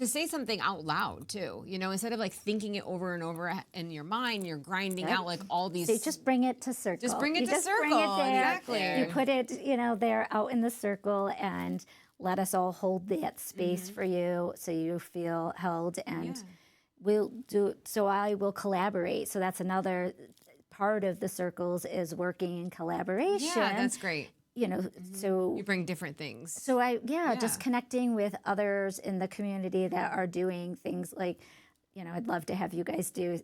say something out loud too, instead of like thinking it over and over in your mind, you're grinding out like all these. So just bring it to circle. Just bring it to circle. Bring it there. Exactly. You put it, there out in the circle, and let us all hold that space for you so you feel held, and we'll do. So I will collaborate. So that's another part of the circles is working in collaboration. Yeah, that's great. So you bring different things. So just connecting with others in the community that are doing things like, I'd love to have you guys do,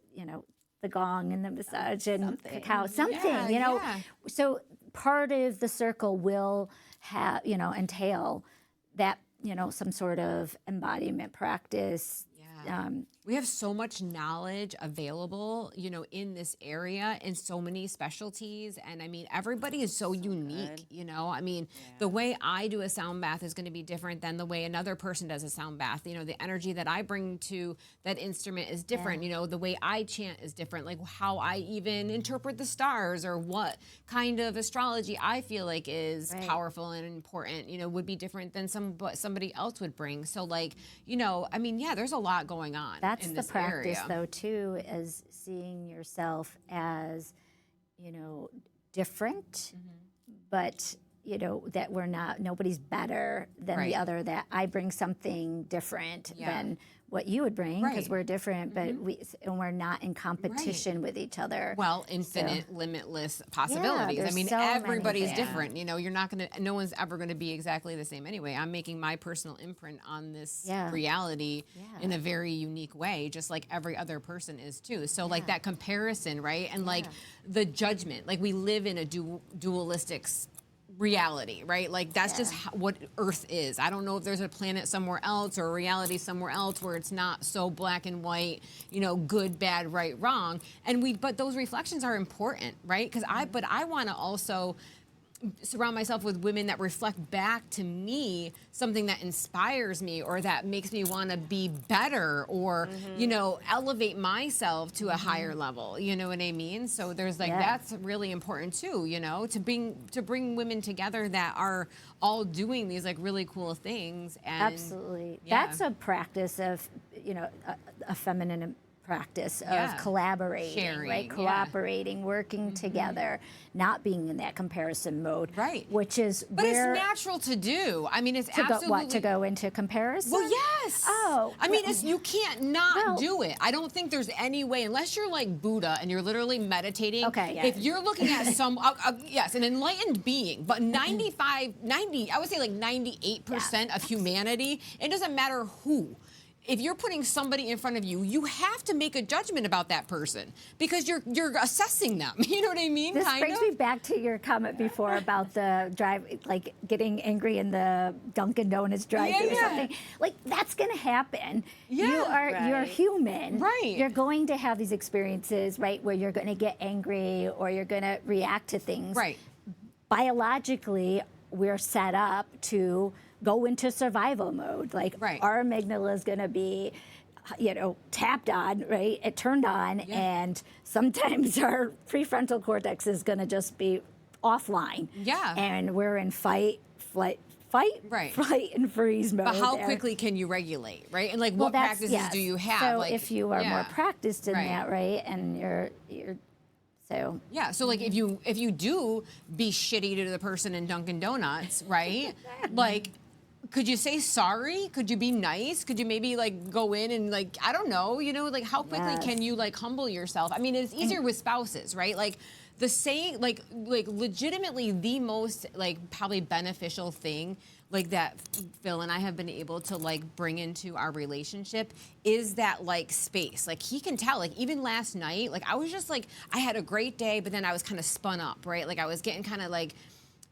the gong and the massage and cacao, something, So part of the circle will have, entail that, some sort of embodiment practice. We have so much knowledge available, in this area and so many specialties. And everybody is so unique, the way I do a sound bath is going to be different than the way another person does a sound bath. The energy that I bring to that instrument is different. The way I chant is different, like how I even interpret the stars or what kind of astrology I feel like is powerful and important, would be different than somebody else would bring. So like, there's a lot going on. That's the practice, though, too, is seeing yourself as, different, but, that we're not, nobody's better than the other, that I bring something different than what you would bring because we're different, but we're not in competition with each other. Well, infinite, limitless possibilities. So everybody's different. You're not going to, no one's ever going to be exactly the same anyway. I'm making my personal imprint on this reality in a very unique way, just like every other person is too. So like that comparison, right? And like the judgment, like we live in a dualistic reality, right? Like that's just what Earth is. I don't know if there's a planet somewhere else or a reality somewhere else where it's not so black and white, good, bad, right, wrong. But those reflections are important, right? Because I want to also surround myself with women that reflect back to me something that inspires me or that makes me want to be better or, elevate myself to a higher level. You know what I mean? So there's like, that's really important too, to bring women together that are all doing these like really cool things. And absolutely. That's a practice of, a feminine practice of collaborating, sharing, right? Cooperating, working together, not being in that comparison mode, right? Which is but it's natural to do. It's absolutely to go into comparison. Well, yes. Oh, you can't not do it. I don't think there's any way unless you're like Buddha and you're literally meditating. Okay. If you're looking at some, an enlightened being, but 90, I would say like 98% of humanity. It doesn't matter who if you're putting somebody in front of you, you have to make a judgment about that person because you're assessing them. You know what I mean? This brings me back to your comment before about the drive, like getting angry in the Dunkin' Donuts drive-thru or something. Like that's going to happen. Yeah, you're human. Right. You're going to have these experiences, right, where you're going to get angry or you're going to react to things. Right. Biologically, we're set up to go into survival mode. Like our amygdala is going to be, tapped on, right? It turned on, and sometimes our prefrontal cortex is going to just be offline. Yeah. And we're in fight, flight, and freeze mode. But how quickly can you regulate, right? And like, what practices do you have? So like, if you are more practiced in that, right, and you're so yeah, so like if you do be shitty to the person in Dunkin' Donuts, right? Like, could you say sorry? Could you be nice? Could you maybe like go in and like, I don't know, like how quickly can you like humble yourself? I mean, it's easier with spouses, right? Like the saying, like legitimately the most like probably beneficial thing like that Phil and I have been able to like bring into our relationship is that like space. Like he can tell, like even last night, like I was just like, I had a great day, but then I was kind of spun up, right? Like I was getting kind of like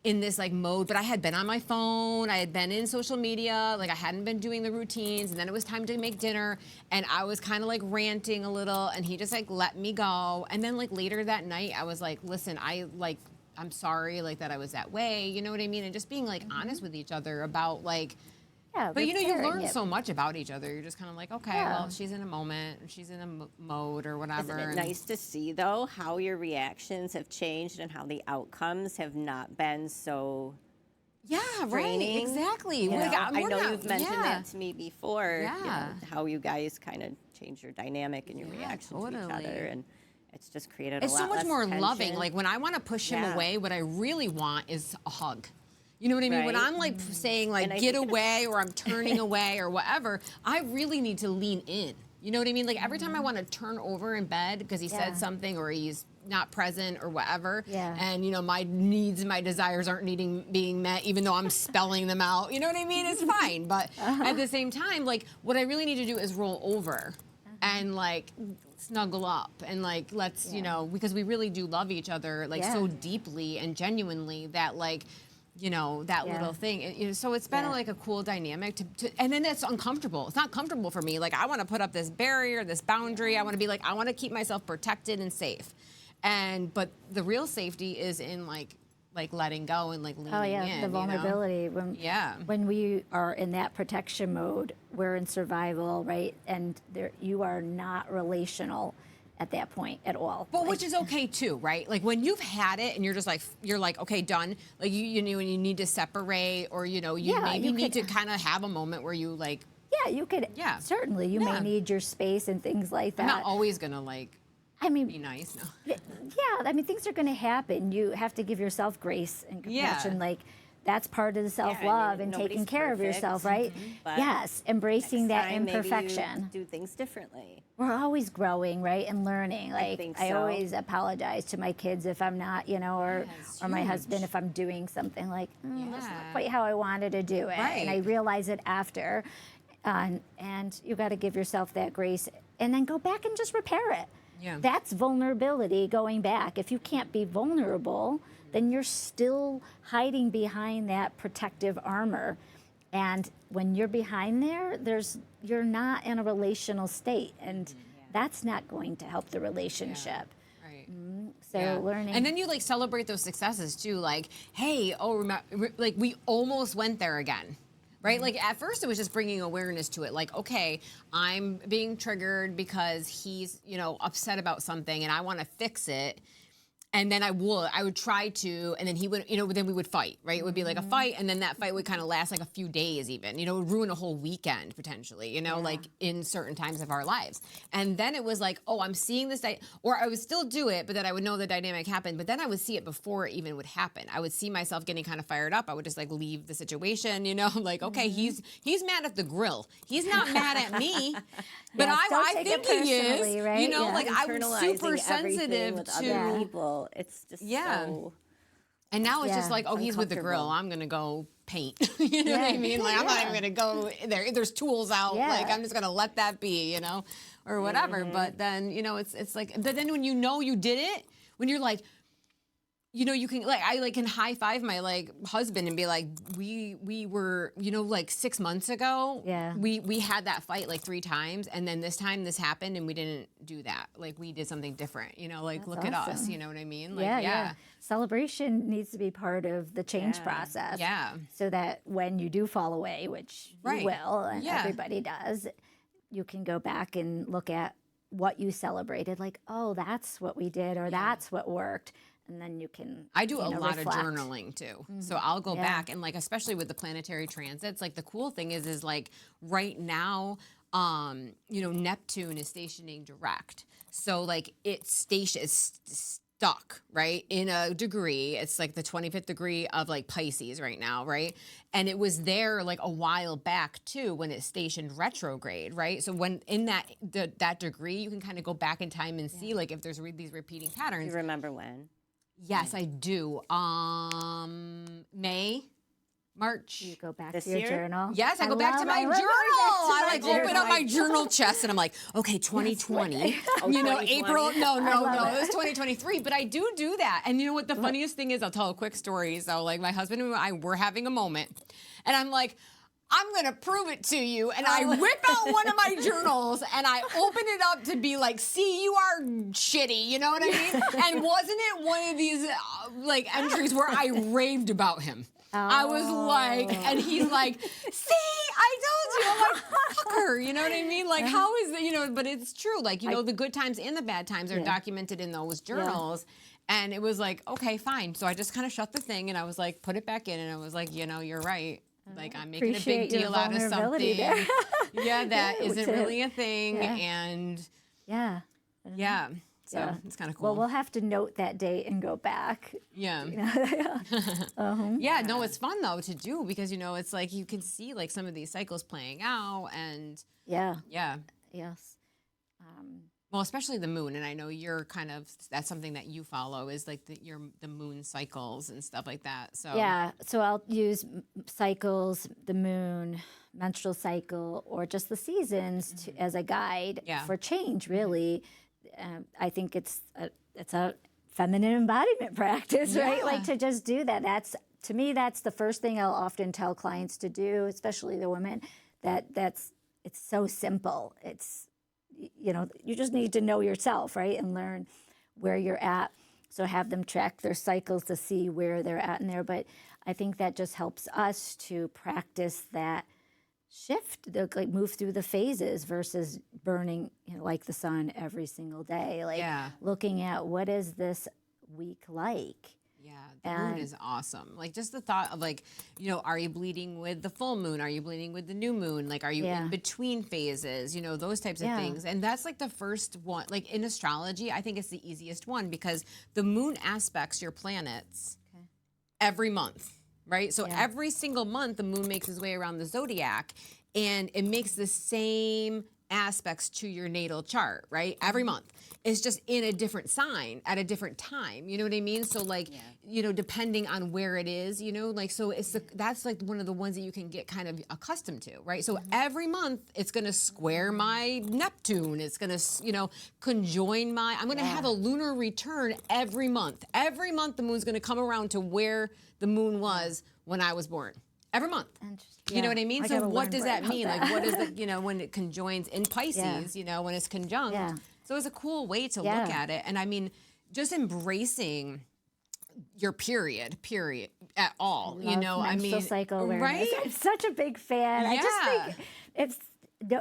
in this like mode, but I had been on my phone, I had been in social media, like I hadn't been doing the routines, and then it was time to make dinner, and I was kind of like ranting a little, and he just like let me go. And then like later that night, I was like, listen, I'm sorry like that I was that way, you know what I mean? And just being like honest with each other about like, but you learn so much about each other. You're just kind of like, okay, well, she's in a moment, or she's in a mode, or whatever. Isn't it nice to see, though, how your reactions have changed and how the outcomes have not been so draining? Right, exactly. I know you've mentioned that to me before, how you guys kind of change your dynamic and your reaction to each other. And it's just created a lot less It's so much more tension. loving. Like when I want to push him away, what I really want is a hug. You know what I mean? When I'm like saying like get away or I'm turning away or whatever, I really need to lean in. You know what I mean? Like every time I want to turn over in bed because he said something or he's not present or whatever, and my needs and my desires aren't being met, even though I'm spelling them out. You know what I mean? It's fine. But at the same time, like what I really need to do is roll over and like snuggle up and like let's because we really do love each other like so deeply and genuinely that like that little thing. So it's been like a cool dynamic to and then it's uncomfortable. It's not comfortable for me. Like I want to put up this barrier, this boundary. I want to be like, I want to keep myself protected and safe. But the real safety is in like letting go and like leaning in. The vulnerability. When we are in that protection mode, we're in survival, right? And you are not relational at that point at all. But which is okay too, right? Like when you've had it and you're just like, okay, done. Like you need to separate or, you maybe need to kind of have a moment where you like. Yeah, you could. Yeah. Certainly. You may need your space and things like that. I'm not always going to like. Be nice. No. Yeah, things are going to happen. You have to give yourself grace and compassion. Like that's part of the self-love and taking care of yourself, right? Yes, embracing that imperfection. Maybe you do things differently. We're always growing, right, and learning. Like I always apologize to my kids if I'm not, or my husband if I'm doing something like that's not quite how I wanted to do it, and I realize it after. And you got to give yourself that grace, and then go back and just repair it. Yeah. That's vulnerability, going back. If you can't be vulnerable, then you're still hiding behind that protective armor. And when you're behind there, you're not in a relational state. And that's not going to help the relationship. Yeah. Right. So learning. And then you like celebrate those successes too. Like, hey, like we almost went there again. Right? Like at first it was just bringing awareness to it. Like, okay, I'm being triggered because he's, upset about something and I want to fix it. And then I would try to, and then he would, then we would fight, right? It would be like a fight, and then that fight would kind of last like a few days even, it would ruin a whole weekend potentially, like in certain times of our lives. And then it was like, oh, I'm seeing this, or I would still do it, but then I would know the dynamic happened, but then I would see it before it even would happen. I would see myself getting kind of fired up. I would just like leave the situation, like, okay, he's mad at the grill. He's not mad at me, but I think he is, right? Like I'm super sensitive to other people. It's just so. And now it's just like, oh, he's with the grill. I'm gonna go paint. You know what I mean? Like, I'm not even going to go there. There's tools out. Yeah. Like, I'm just going to let that be, you know, or whatever. But then, you know, it's like, but then when you know you did it, when you're like, you know, you can like, I like can high five my like husband and be like, we were, you know, like 6 months ago, we had that fight like 3 times, and then this time this happened and we didn't do that. Like, we did something different, you know, like, That's look at us, awesome. you know what I mean? Like, Celebration needs to be part of the change process. Yeah. So that when you do fall away, which you will, and everybody does, you can go back and look at what you celebrated. Like, oh, that's what we did, or that's what worked. And then you can, I do a lot reflect. of journaling too. So I'll go back and like, especially with the planetary transits, like the cool thing is like right now, you know, Neptune is stationing direct. So like it's stuck, right? In a degree, it's like the 25th degree of like Pisces right now, right? And it was there like a while back too when it stationed retrograde, right? So when in that degree, you can kind of go back in time and see like if there's these repeating patterns. Do you remember when? Yes, I do. March. You go back This to your year? journal. Yes, I go back to my journal. I like open up my journal chest and I'm like, okay, 2020. You know, April. No, it was 2023. But I do that. And you know what the funniest thing is? I'll tell a quick story. So like my husband and I were having a moment, and I'm like, I'm going to prove it to you. And I whip out one of my journals and I open it up to be like, see, you are shitty. You know what I mean? And wasn't it one of these like entries where I raved about him? I was like, and he's like, see, I told you. I'm like, fucker. You know what I mean? Like, how is it, you know, but it's true. Like, you know, the good times and the bad times are documented in those journals. And it was like, okay, fine. So I just kind of shut the thing and I was like, put it back in. And I was like, you know, you're right. Like, I'm making a big deal out of something. That isn't really a thing. And so it's kind of cool. Well, we'll have to note that date and go back. Yeah, no, it's fun though to do because, you know, it's like you can see like some of these cycles playing out and yes. Well, especially the moon, and I know you're kind of, that's something that you follow is like the moon cycles and stuff like that. So so I'll use cycles, the moon, menstrual cycle, or just the seasons as a guide for change. Really, I think it's a feminine embodiment practice, right? Like to just do that. To me, that's the first thing I'll often tell clients to do, especially the women. It's so simple. It's, you know, you just need to know yourself, right? And learn where you're at. So have them track their cycles to see where they're at in there. But I think that just helps us to practice that shift, like move through the phases versus burning, you know, like the sun every single day. Like looking at what is this week like? The moon is awesome. Like just the thought of like, you know, are you bleeding with the full moon? Are you bleeding with the new moon? Like, are you in between phases? You know, those types of things. And that's like the first one. Like in astrology, I think it's the easiest one because the moon aspects your planets every month, right? So every single month, the moon makes its way around the zodiac and it makes the same aspects to your natal chart, right? Every month. It's just in a different sign at a different time. You know what I mean? So like, you know, depending on where it is, you know, like, so it's that's like one of the ones that you can get kind of accustomed to, right? So every month it's going to square my Neptune. It's going to, you know, conjoin I'm going to have a lunar return every month. Every month the moon's going to come around to where the moon was when I was born. Every month. You know what I mean? So what does that mean? Like what is the, you know, when it conjoins in Pisces, you know, when it's conjunct. So it's a cool way to look at it. And I mean, just embracing your period at all. You know, I mean, cycle awareness. Right? I'm such a big fan. I just think it's,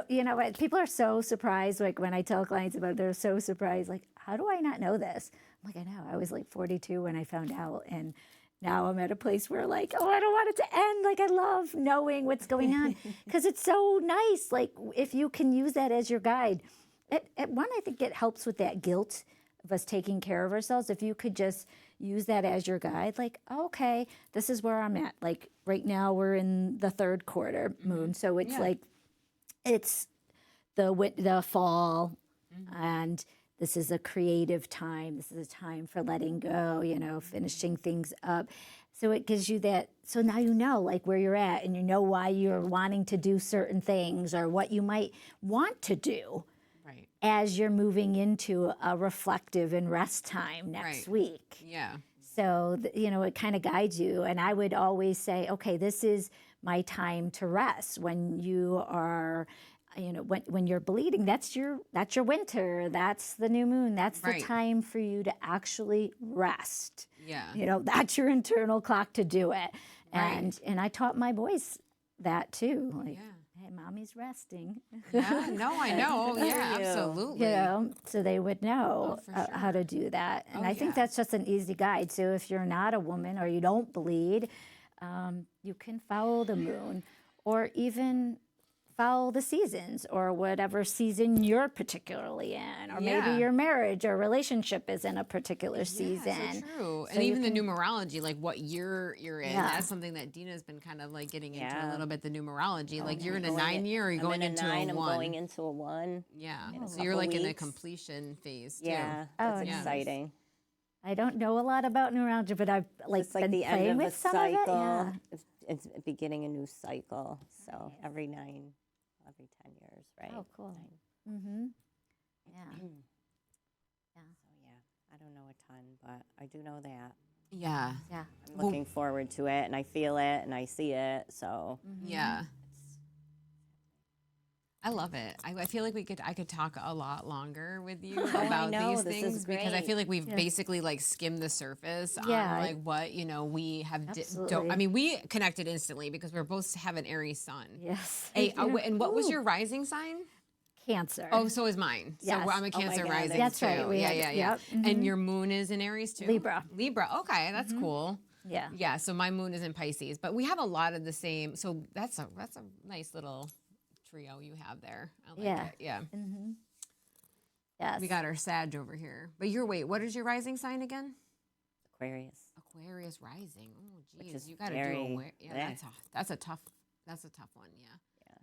you know, people are so surprised. Like when I tell clients about it, they're so surprised. Like, how do I not know this? I'm like, I know. I was like 42 when I found out, and now I'm at a place where like, oh, I don't want it to end. Like I love knowing what's going on because it's so nice. Like if you can use that as your guide. One, I think it helps with that guilt of us taking care of ourselves. If you could just use that as your guide, like, okay, this is where I'm at. Like right now we're in the third quarter moon. So it's like, it's the fall and This is a creative time. This is a time for letting go, finishing things up. So it gives you that. So now you know like where you're at, and you know why you're wanting to do certain things or what you might want to do Right. as you're moving into a reflective and rest time next week. Yeah. So, it kind of guides you. And I would always say, okay, this is my time to rest. When you are, when you're bleeding, that's your winter. That's the new moon. That's the Right. time for you to actually rest. Yeah. That's your internal clock to do it. Right. And I taught my boys that too. Like, Yeah. hey, mommy's resting. Yeah. No, I know. Yeah, you. absolutely. So they would know for how to do that. And Oh, I think yeah. that's just an easy guide. So if you're not a woman or you don't bleed, you can follow the moon or even follow the seasons or whatever season you're particularly in. Or Yeah. maybe your marriage or relationship is in a particular Yeah, season. so true. So And you even the can- numerology, like what year you're in, Yeah. that's something that Deana's been kind of like getting into a Yeah. little bit, the numerology. Like you're in a Going 9-year or you're I'm going in into 9, a I'm 1. going into a 1. Yeah. in a So you're couple like in a weeks. completion phase too. Yeah, Oh, that's nice. exciting. I don't know a lot about neurology, but I've It's like been the playing end of with a some cycle. of it. Yeah. It's beginning a new cycle. So every 10 years, right? Oh, cool. 9. Mm-hmm. Yeah. So yeah, I don't know a ton, but I do know that. Yeah. Yeah. I'm looking forward to it, and I feel it, and I see it. So Yeah. I love it. I feel like I could talk a lot longer with you about know, these this is things because I great. feel like we've basically like skimmed the surface Yeah. on like what, we have Absolutely. I mean, we connected instantly because we're both have an Aries sun. Yes. Hey, and what was your rising sign? Cancer. Oh, so is mine. Yes. So I'm a Oh my Cancer God, rising that's too. right. We Yeah, had- yeah. yep, And your moon is in Aries too? Libra. Libra. Okay, that's cool. Yeah. Yeah, so my moon is in Pisces, but we have a lot of the same. So that's a nice little trio you have there. I like Yeah. it. Yeah. Yes. We got our Sag over here. But what is your rising sign again? Aquarius. Aquarius rising. Oh, Which geez, is you got to very- do aware. Yeah, that's a tough one. Yeah. Yeah.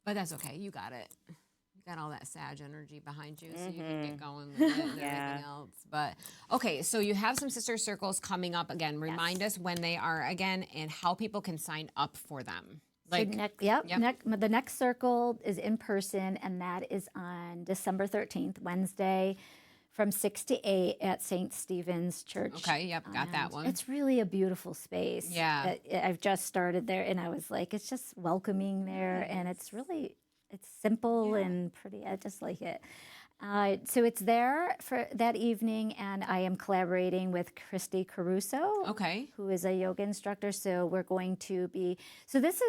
But that's okay. You got it. You got all that Sag energy behind you, so you can get going with it and Yeah. everything else. But okay, so you have some sister circles coming up again. Remind us when they are again and how people can sign up for them. Like, The next circle is in person, and that is on December 13th, Wednesday, from 6 to 8 at St. Stephen's Church. okay, yep, got that And one. It's really a beautiful space. Yeah. I've just started there, and I was like, it's just welcoming there, and it's simple and pretty. I just like it. So it's there for that evening, and I am collaborating with Christy Caruso, Okay. who is a yoga instructor. So we're going to be. So this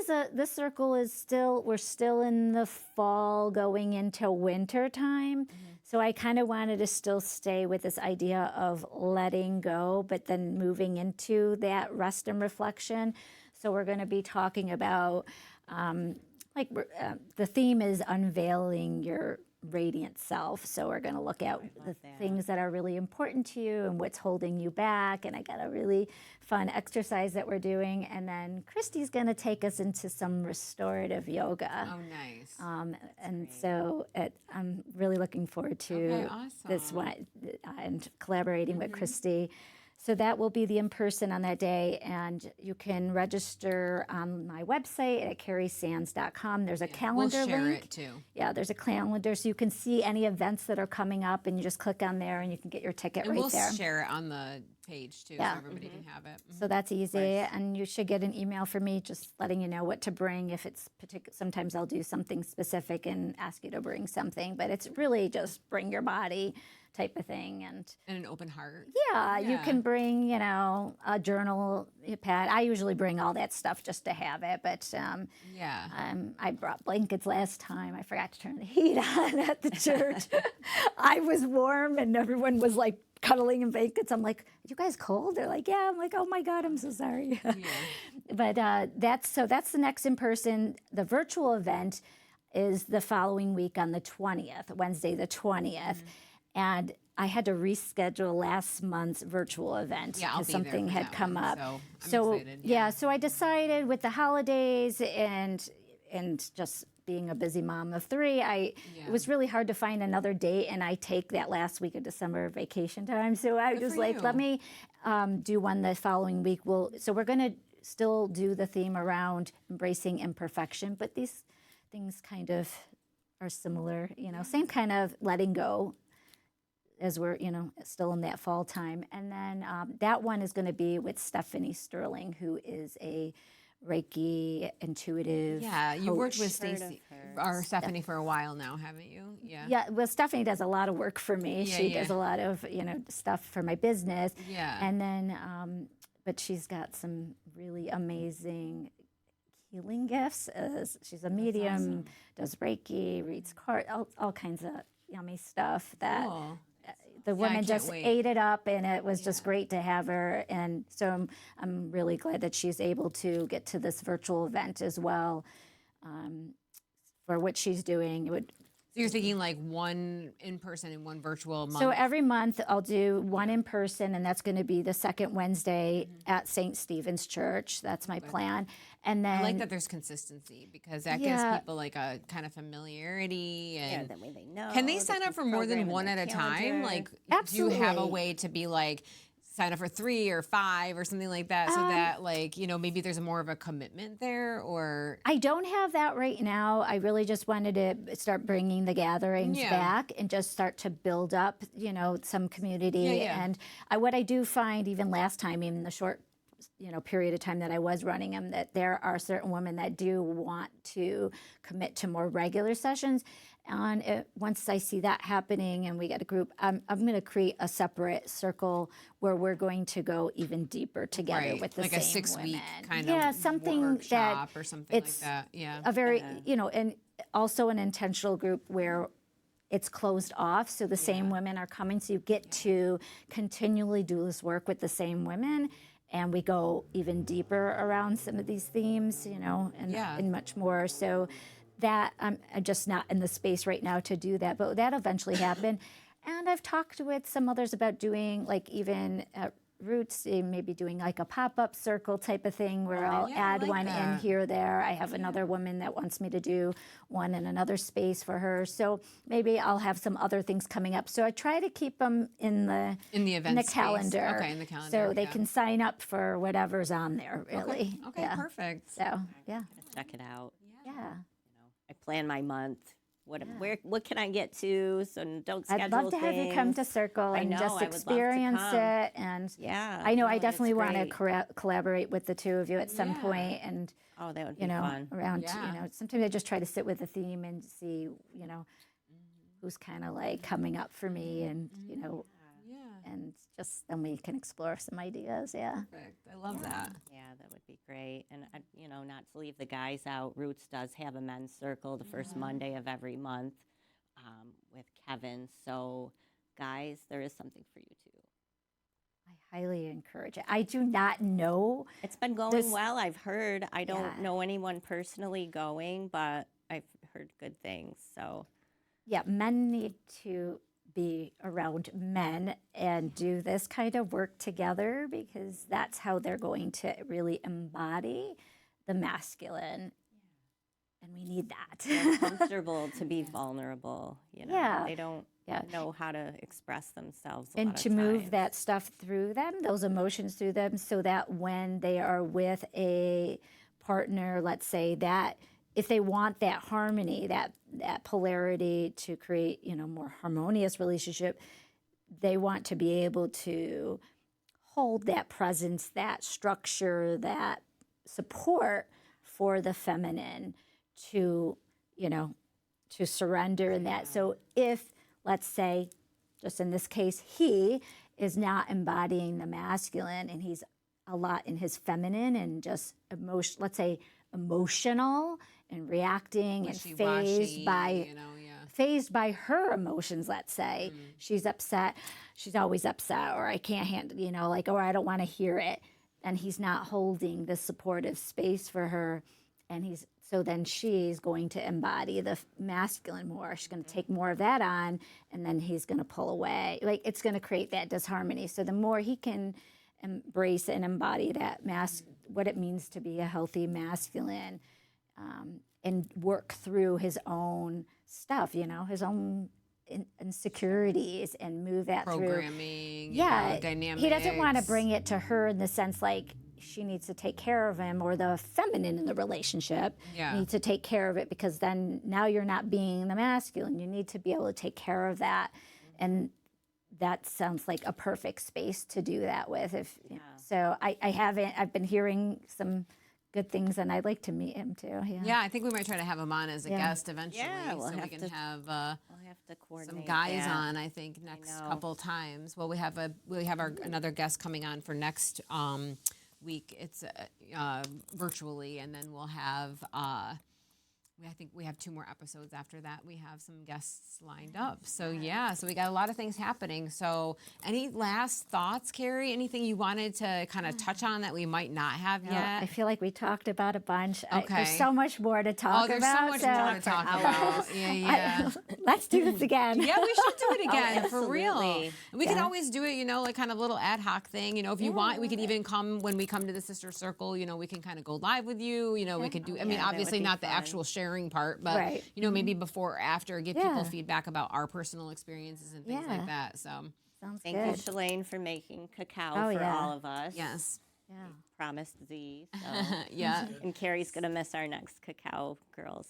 circle is still. We're still in the fall, going into winter time. So I kind of wanted to still stay with this idea of letting go, but then moving into that rest and reflection. So we're going to be talking about. The theme is unveiling your radiant self. So we're going to look at the things that are really important to you and what's holding you back. And I got a really fun exercise that we're doing. And then Christy's going to take us into some restorative yoga. Oh, nice. So I'm really looking forward to Okay, awesome. this one and collaborating with Christy. So that will be the in-person on that day, and you can register on my website at carysans.com. There's a calendar We'll share link. it too. Yeah, there's a calendar, so you can see any events that are coming up, and you just click on there, and you can get your ticket And right we'll there. share it on the page too, Yeah. so everybody can have it. So that's easy, and you should get an email from me just letting you know what to bring. If it's sometimes I'll do something specific and ask you to bring something, but it's really just bring your body type of thing. And And an open heart. yeah, you can bring, a journal, a pad. I usually bring all that stuff just to have it, but Yeah. I brought blankets last time. I forgot to turn the heat on at the church. I was warm, and everyone was like cuddling in blankets. I'm like, "Are you guys cold?" They're like, "Yeah." I'm like, "Oh my God, I'm so sorry." But that's the next in person. The virtual event is the following week on the 20th, Wednesday the 20th. And I had to reschedule last month's virtual event Yeah, I'll because be there something for had that come one, up. so I'm excited, yeah. So I decided with the holidays and just being a busy mom of 3, it was really hard to find another date, and I take that last week of December vacation time. So I was like, let me do one the following week. So we're going to still do the theme around embracing imperfection, but these things kind of are similar, same kind of letting go as we're, still in that fall time. And then that one is going to be with Stephanie Sterling, who is a Reiki intuitive you coach. worked with Stacy or Stephanie for a while now, haven't you? Yeah, well, Stephanie does a lot of work for me. She does a lot of, stuff for my business. Yeah. And then, but she's got some really amazing healing gifts. She's a medium, does Reiki, reads cards, all kinds of yummy stuff that the woman just ate it up, and it was just great to have her. And so I'm really glad that she's able to get to this virtual event as well for what she's doing. So you're thinking like one in person and one virtual month? So every month I'll do one in person, and that's going to be the second Wednesday at St. Stephen's Church. That's my plan. And then I like that there's consistency, because that gives people like a kind of familiarity. And that way they know. Can they sign up for more than one at a time? Like, Absolutely. do you have a way to be like, sign up for 3 or 5 or something like that, so that like, maybe there's more of a commitment there? Or I don't have that right now. I really just wanted to start bringing the gatherings back and just start to build up, some community. And what I do find, even last time, even the short period of time that I was running them, that there are certain women that do want to commit to more regular sessions. And once I see that happening and we get a group, I'm going to create a separate circle where we're going to go even deeper together with the like same a 6-week women. kind of something workshop that or something like that. Yeah, a very and also an intentional group where it's closed off, so the same women are coming, so you get to continually do this work with the same women. And we go even deeper around some of these themes, and much more. So that I'm just not in the space right now to do that, but that'll eventually happen. And I've talked with some others about doing, like, even at Roots, maybe doing like a pop-up circle type of thing where I'll add like one in here or there. I have another woman that wants me to do one in another space for her. So maybe I'll have some other things coming up. So I try to keep them in the event calendar. Okay, in the calendar. So they can sign up for whatever's on there, really. Okay, perfect. So, yeah. Check it out. Yeah. I plan my month. What can I get to? So don't schedule I'd love to have you come to Circle and just experience it. And I know I definitely want to collaborate with the two of you at some point. And that would be fun. Around sometimes I just try to sit with the theme and see who's kind of like coming up for me, and and just then we can explore some ideas. Perfect. I love that. Yeah, that would be great. And not to leave the guys out, Roots does have a men's circle the first Monday of every month with Kevin. So guys, there is something for you too. I highly encourage it. I do not know. It's been going well, I've heard. I don't know anyone personally going, but I've heard good things. So men need to be around men and do this kind of work together, because that's how they're going to really embody the masculine. And we need that. They're comfortable to be vulnerable. They don't know how to express themselves and to move that stuff through them, those emotions through them, so that when they are with a partner, let's say, that if they want that harmony, that polarity to create, more harmonious relationship, they want to be able to hold that presence, that structure, that support for the feminine to surrender in that. So if, let's say, just in this case, he is not embodying the masculine and he's a lot in his feminine and just emotional and reacting and phased by her emotions, let's say. She's upset. She's always upset, or I can't handle, or I don't want to hear it. And he's not holding the supportive space for her. And so then she's going to embody the masculine more. She's going to take more of that on, and then he's going to pull away. Like, it's going to create that disharmony. So the more he can embrace and embody that what it means to be a healthy masculine, and work through his own stuff, his own insecurities and move that through. Programming, dynamics. He doesn't want to bring it to her in the sense like she needs to take care of him, or the feminine in the relationship needs to take care of it, because then now you're not being the masculine. You need to be able to take care of that. And that sounds like a perfect space to do that with. So I've been hearing some good things, and I'd like to meet him too. Yeah, I think we might try to have him on as a guest eventually, we'll so we can have to coordinate some guys that. on. I think next couple times. Well, we have another guest coming on for next week. It's virtually, and then we'll have. I think we have 2 more episodes after that. We have some guests lined up. So so we got a lot of things happening. So any last thoughts, Cari? Anything you wanted to kind of touch on that we might not have yet? I feel like we talked about a bunch. Okay. There's so much more to talk about. There's so much more to talk about. Yeah. Let's do this again. Yeah, we should do it again for real. absolutely. We can always do it, like kind of little ad hoc thing. If you want, we could even come when we come to the Sister Circle. We can kind of go live with you. We could do. I mean, obviously not the actual sharing part, but maybe before or after, give people feedback about our personal experiences and things like that. So Sounds Thank good. you, Chelan, for making cacao for all of us. yes, We promised Z. So. yeah, And Carrie's going to miss our next Cacao Girls.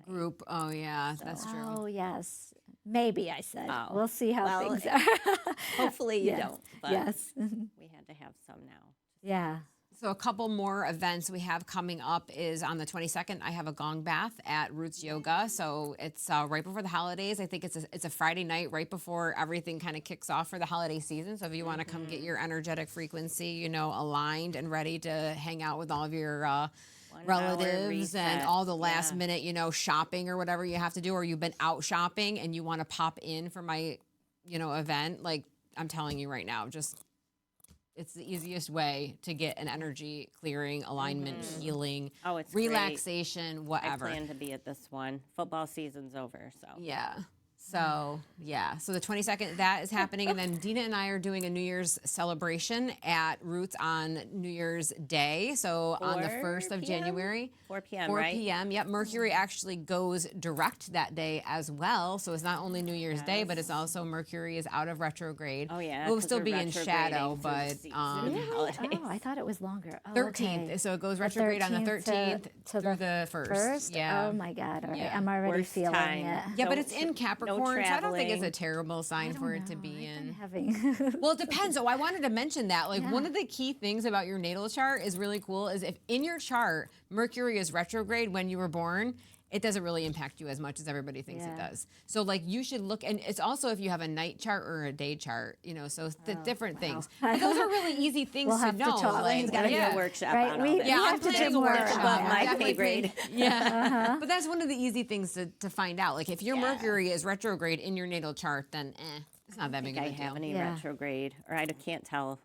group. Oh yeah, that's true. Oh, yes. Maybe, I said. Oh. We'll see how Well, things are. Hopefully you Yes. don't. But Yes. we had to have some now. Yeah. So a couple more events we have coming up is on the 22nd. I have a gong bath at Roots Yoga. So it's right before the holidays. I think it's a Friday night right before everything kind of kicks off for the holiday season. So if you want to come get your energetic frequency, aligned and ready to hang out with all of your relatives and all the last minute, shopping or whatever you have to do, or you've been out shopping and you want to pop in for my, event, like I'm telling you right now, it's the easiest way to get an energy clearing, alignment, healing, Oh, it's relaxation, I whatever. plan to be at this one. Football season's over, so. Yeah. So the 22nd, that is happening. And then Deana and I are doing a New Year's celebration at Roots on New Year's Day. So on the 1st of 4 p.m.? January. 4 p.m., 4 right? p.m. Yep. Mercury actually goes direct that day as well. So it's not only New Year's Day, but it's also Mercury is out of retrograde. Oh, yeah. We'll 'cause still we're be in shadow, retrograding through but the season and holidays. Oh, I thought it was longer. Oh, 13th. okay. So it goes retrograde on the 13th to through the 1st. Yeah. Oh, my God. All right. Yeah. I'm already Worst feeling time. it. Yeah, but No- it's in no Capricorn, so I don't think it's a traveling. terrible sign for it to be I've in. been having... Well, it depends. Oh, I wanted to mention that. Like, one of the key things about your natal chart is really cool is if in your chart, Mercury is retrograde when you were born, it doesn't really impact you as much as everybody thinks it does. So, like, you should look, and it's also if you have a night chart or a day chart, so different things. But those are really easy things We'll to have to know. talk. Like, He's got to do a workshop Right, on we- all this. yeah, have I'm to do planning a more workshop. about my Definitely pay grade. Yeah. But that's one of the easy things to find out. Like, if your Mercury is retrograde in your natal chart, then it's not that big of I a deal. have any Yeah. retrograde, or I can't tell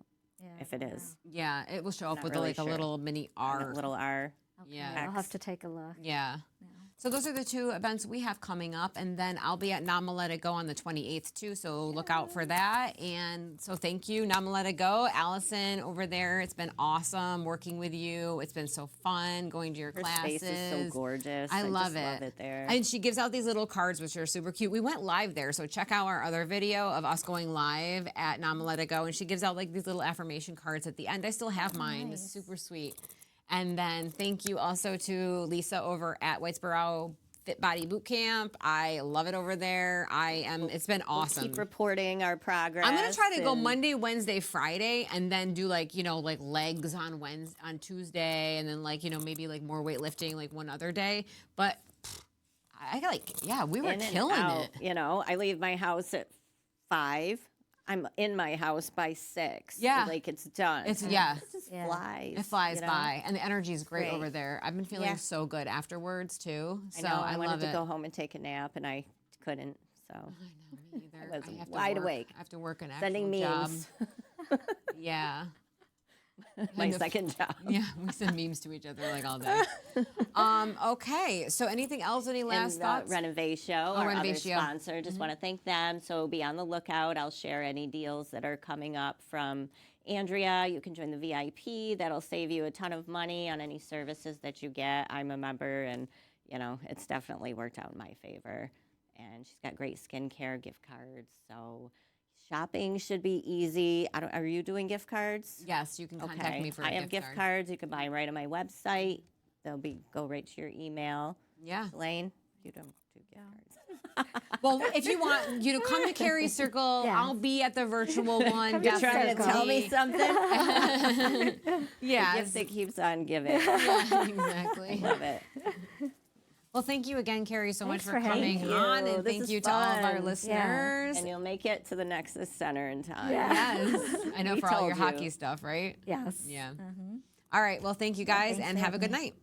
if it is. Yeah, it will show up Not with really like a sure. little mini R. A little R. Yeah. I'll have to take a look. Yeah. So those are the 2 events we have coming up, and then I'll be at Nama Let It Go on the 28th too. So look out for that. And so thank you, Nama Let It Go, Allison over there. It's been awesome working with you. It's been so fun going to your Her classes. space is so gorgeous. I love just it. love it there. And she gives out these little cards, which are super cute. We went live there, so check out our other video of us going live at Nama Let It Go. And she gives out like these little affirmation cards at the end. I still have mine. It's super sweet. And then thank you also to Lisa over at Whitesboro Fit Body Boot Camp. I love it over there. It's been awesome. Keep reporting our progress. I'm gonna try to go and- Monday, Wednesday, Friday, and then do like legs on Tuesday, and then maybe more weightlifting like one other day. But we were in and killing out, it. I leave my house at 5. I'm in my house by 6. Yeah. Like it's done. It's And yeah. It just flies. It flies you know? by, and the energy is great Great. over there. I've been feeling Yeah. so good afterwards too. So I know. I love wanted it. to go home and take a nap, and I couldn't. So I know, me either. I was have to wide work. awake. I have to work an actual sending job. memes. Yeah. My second job. Yeah, we send memes to each other like all day. Okay, so anything else? Any last And thoughts? Renovatio, our other Renovatio. sponsor. Just want to thank them. So be on the lookout. I'll share any deals that are coming up from Andrea. You can join the VIP. That'll save you a ton of money on any services that you get. I'm a member, and it's definitely worked out in my favor. And she's got great skincare gift cards. So shopping should be easy. Are you doing gift cards? Yes, you can contact me for a I have gift card. cards. You can buy right on my website. They'll go right to your email. Yeah. Lane, you don't do gift cards. Well, if you want, come to Cari's Circle. Yes. I'll be at the virtual one. You're trying to tell me something? Yeah. The gift that keeps on giving. Yeah, exactly. Love it. Well, thank you again, Cari, so much Thanks for for having coming me. on, This and thank is you to all of our fun. listeners. And you'll make it to the Nexus Center in time. Yes, I know We for all your told you. hockey stuff, right? Yes. Yeah. All right. Well, thank you guys, thanks and for have a good having night.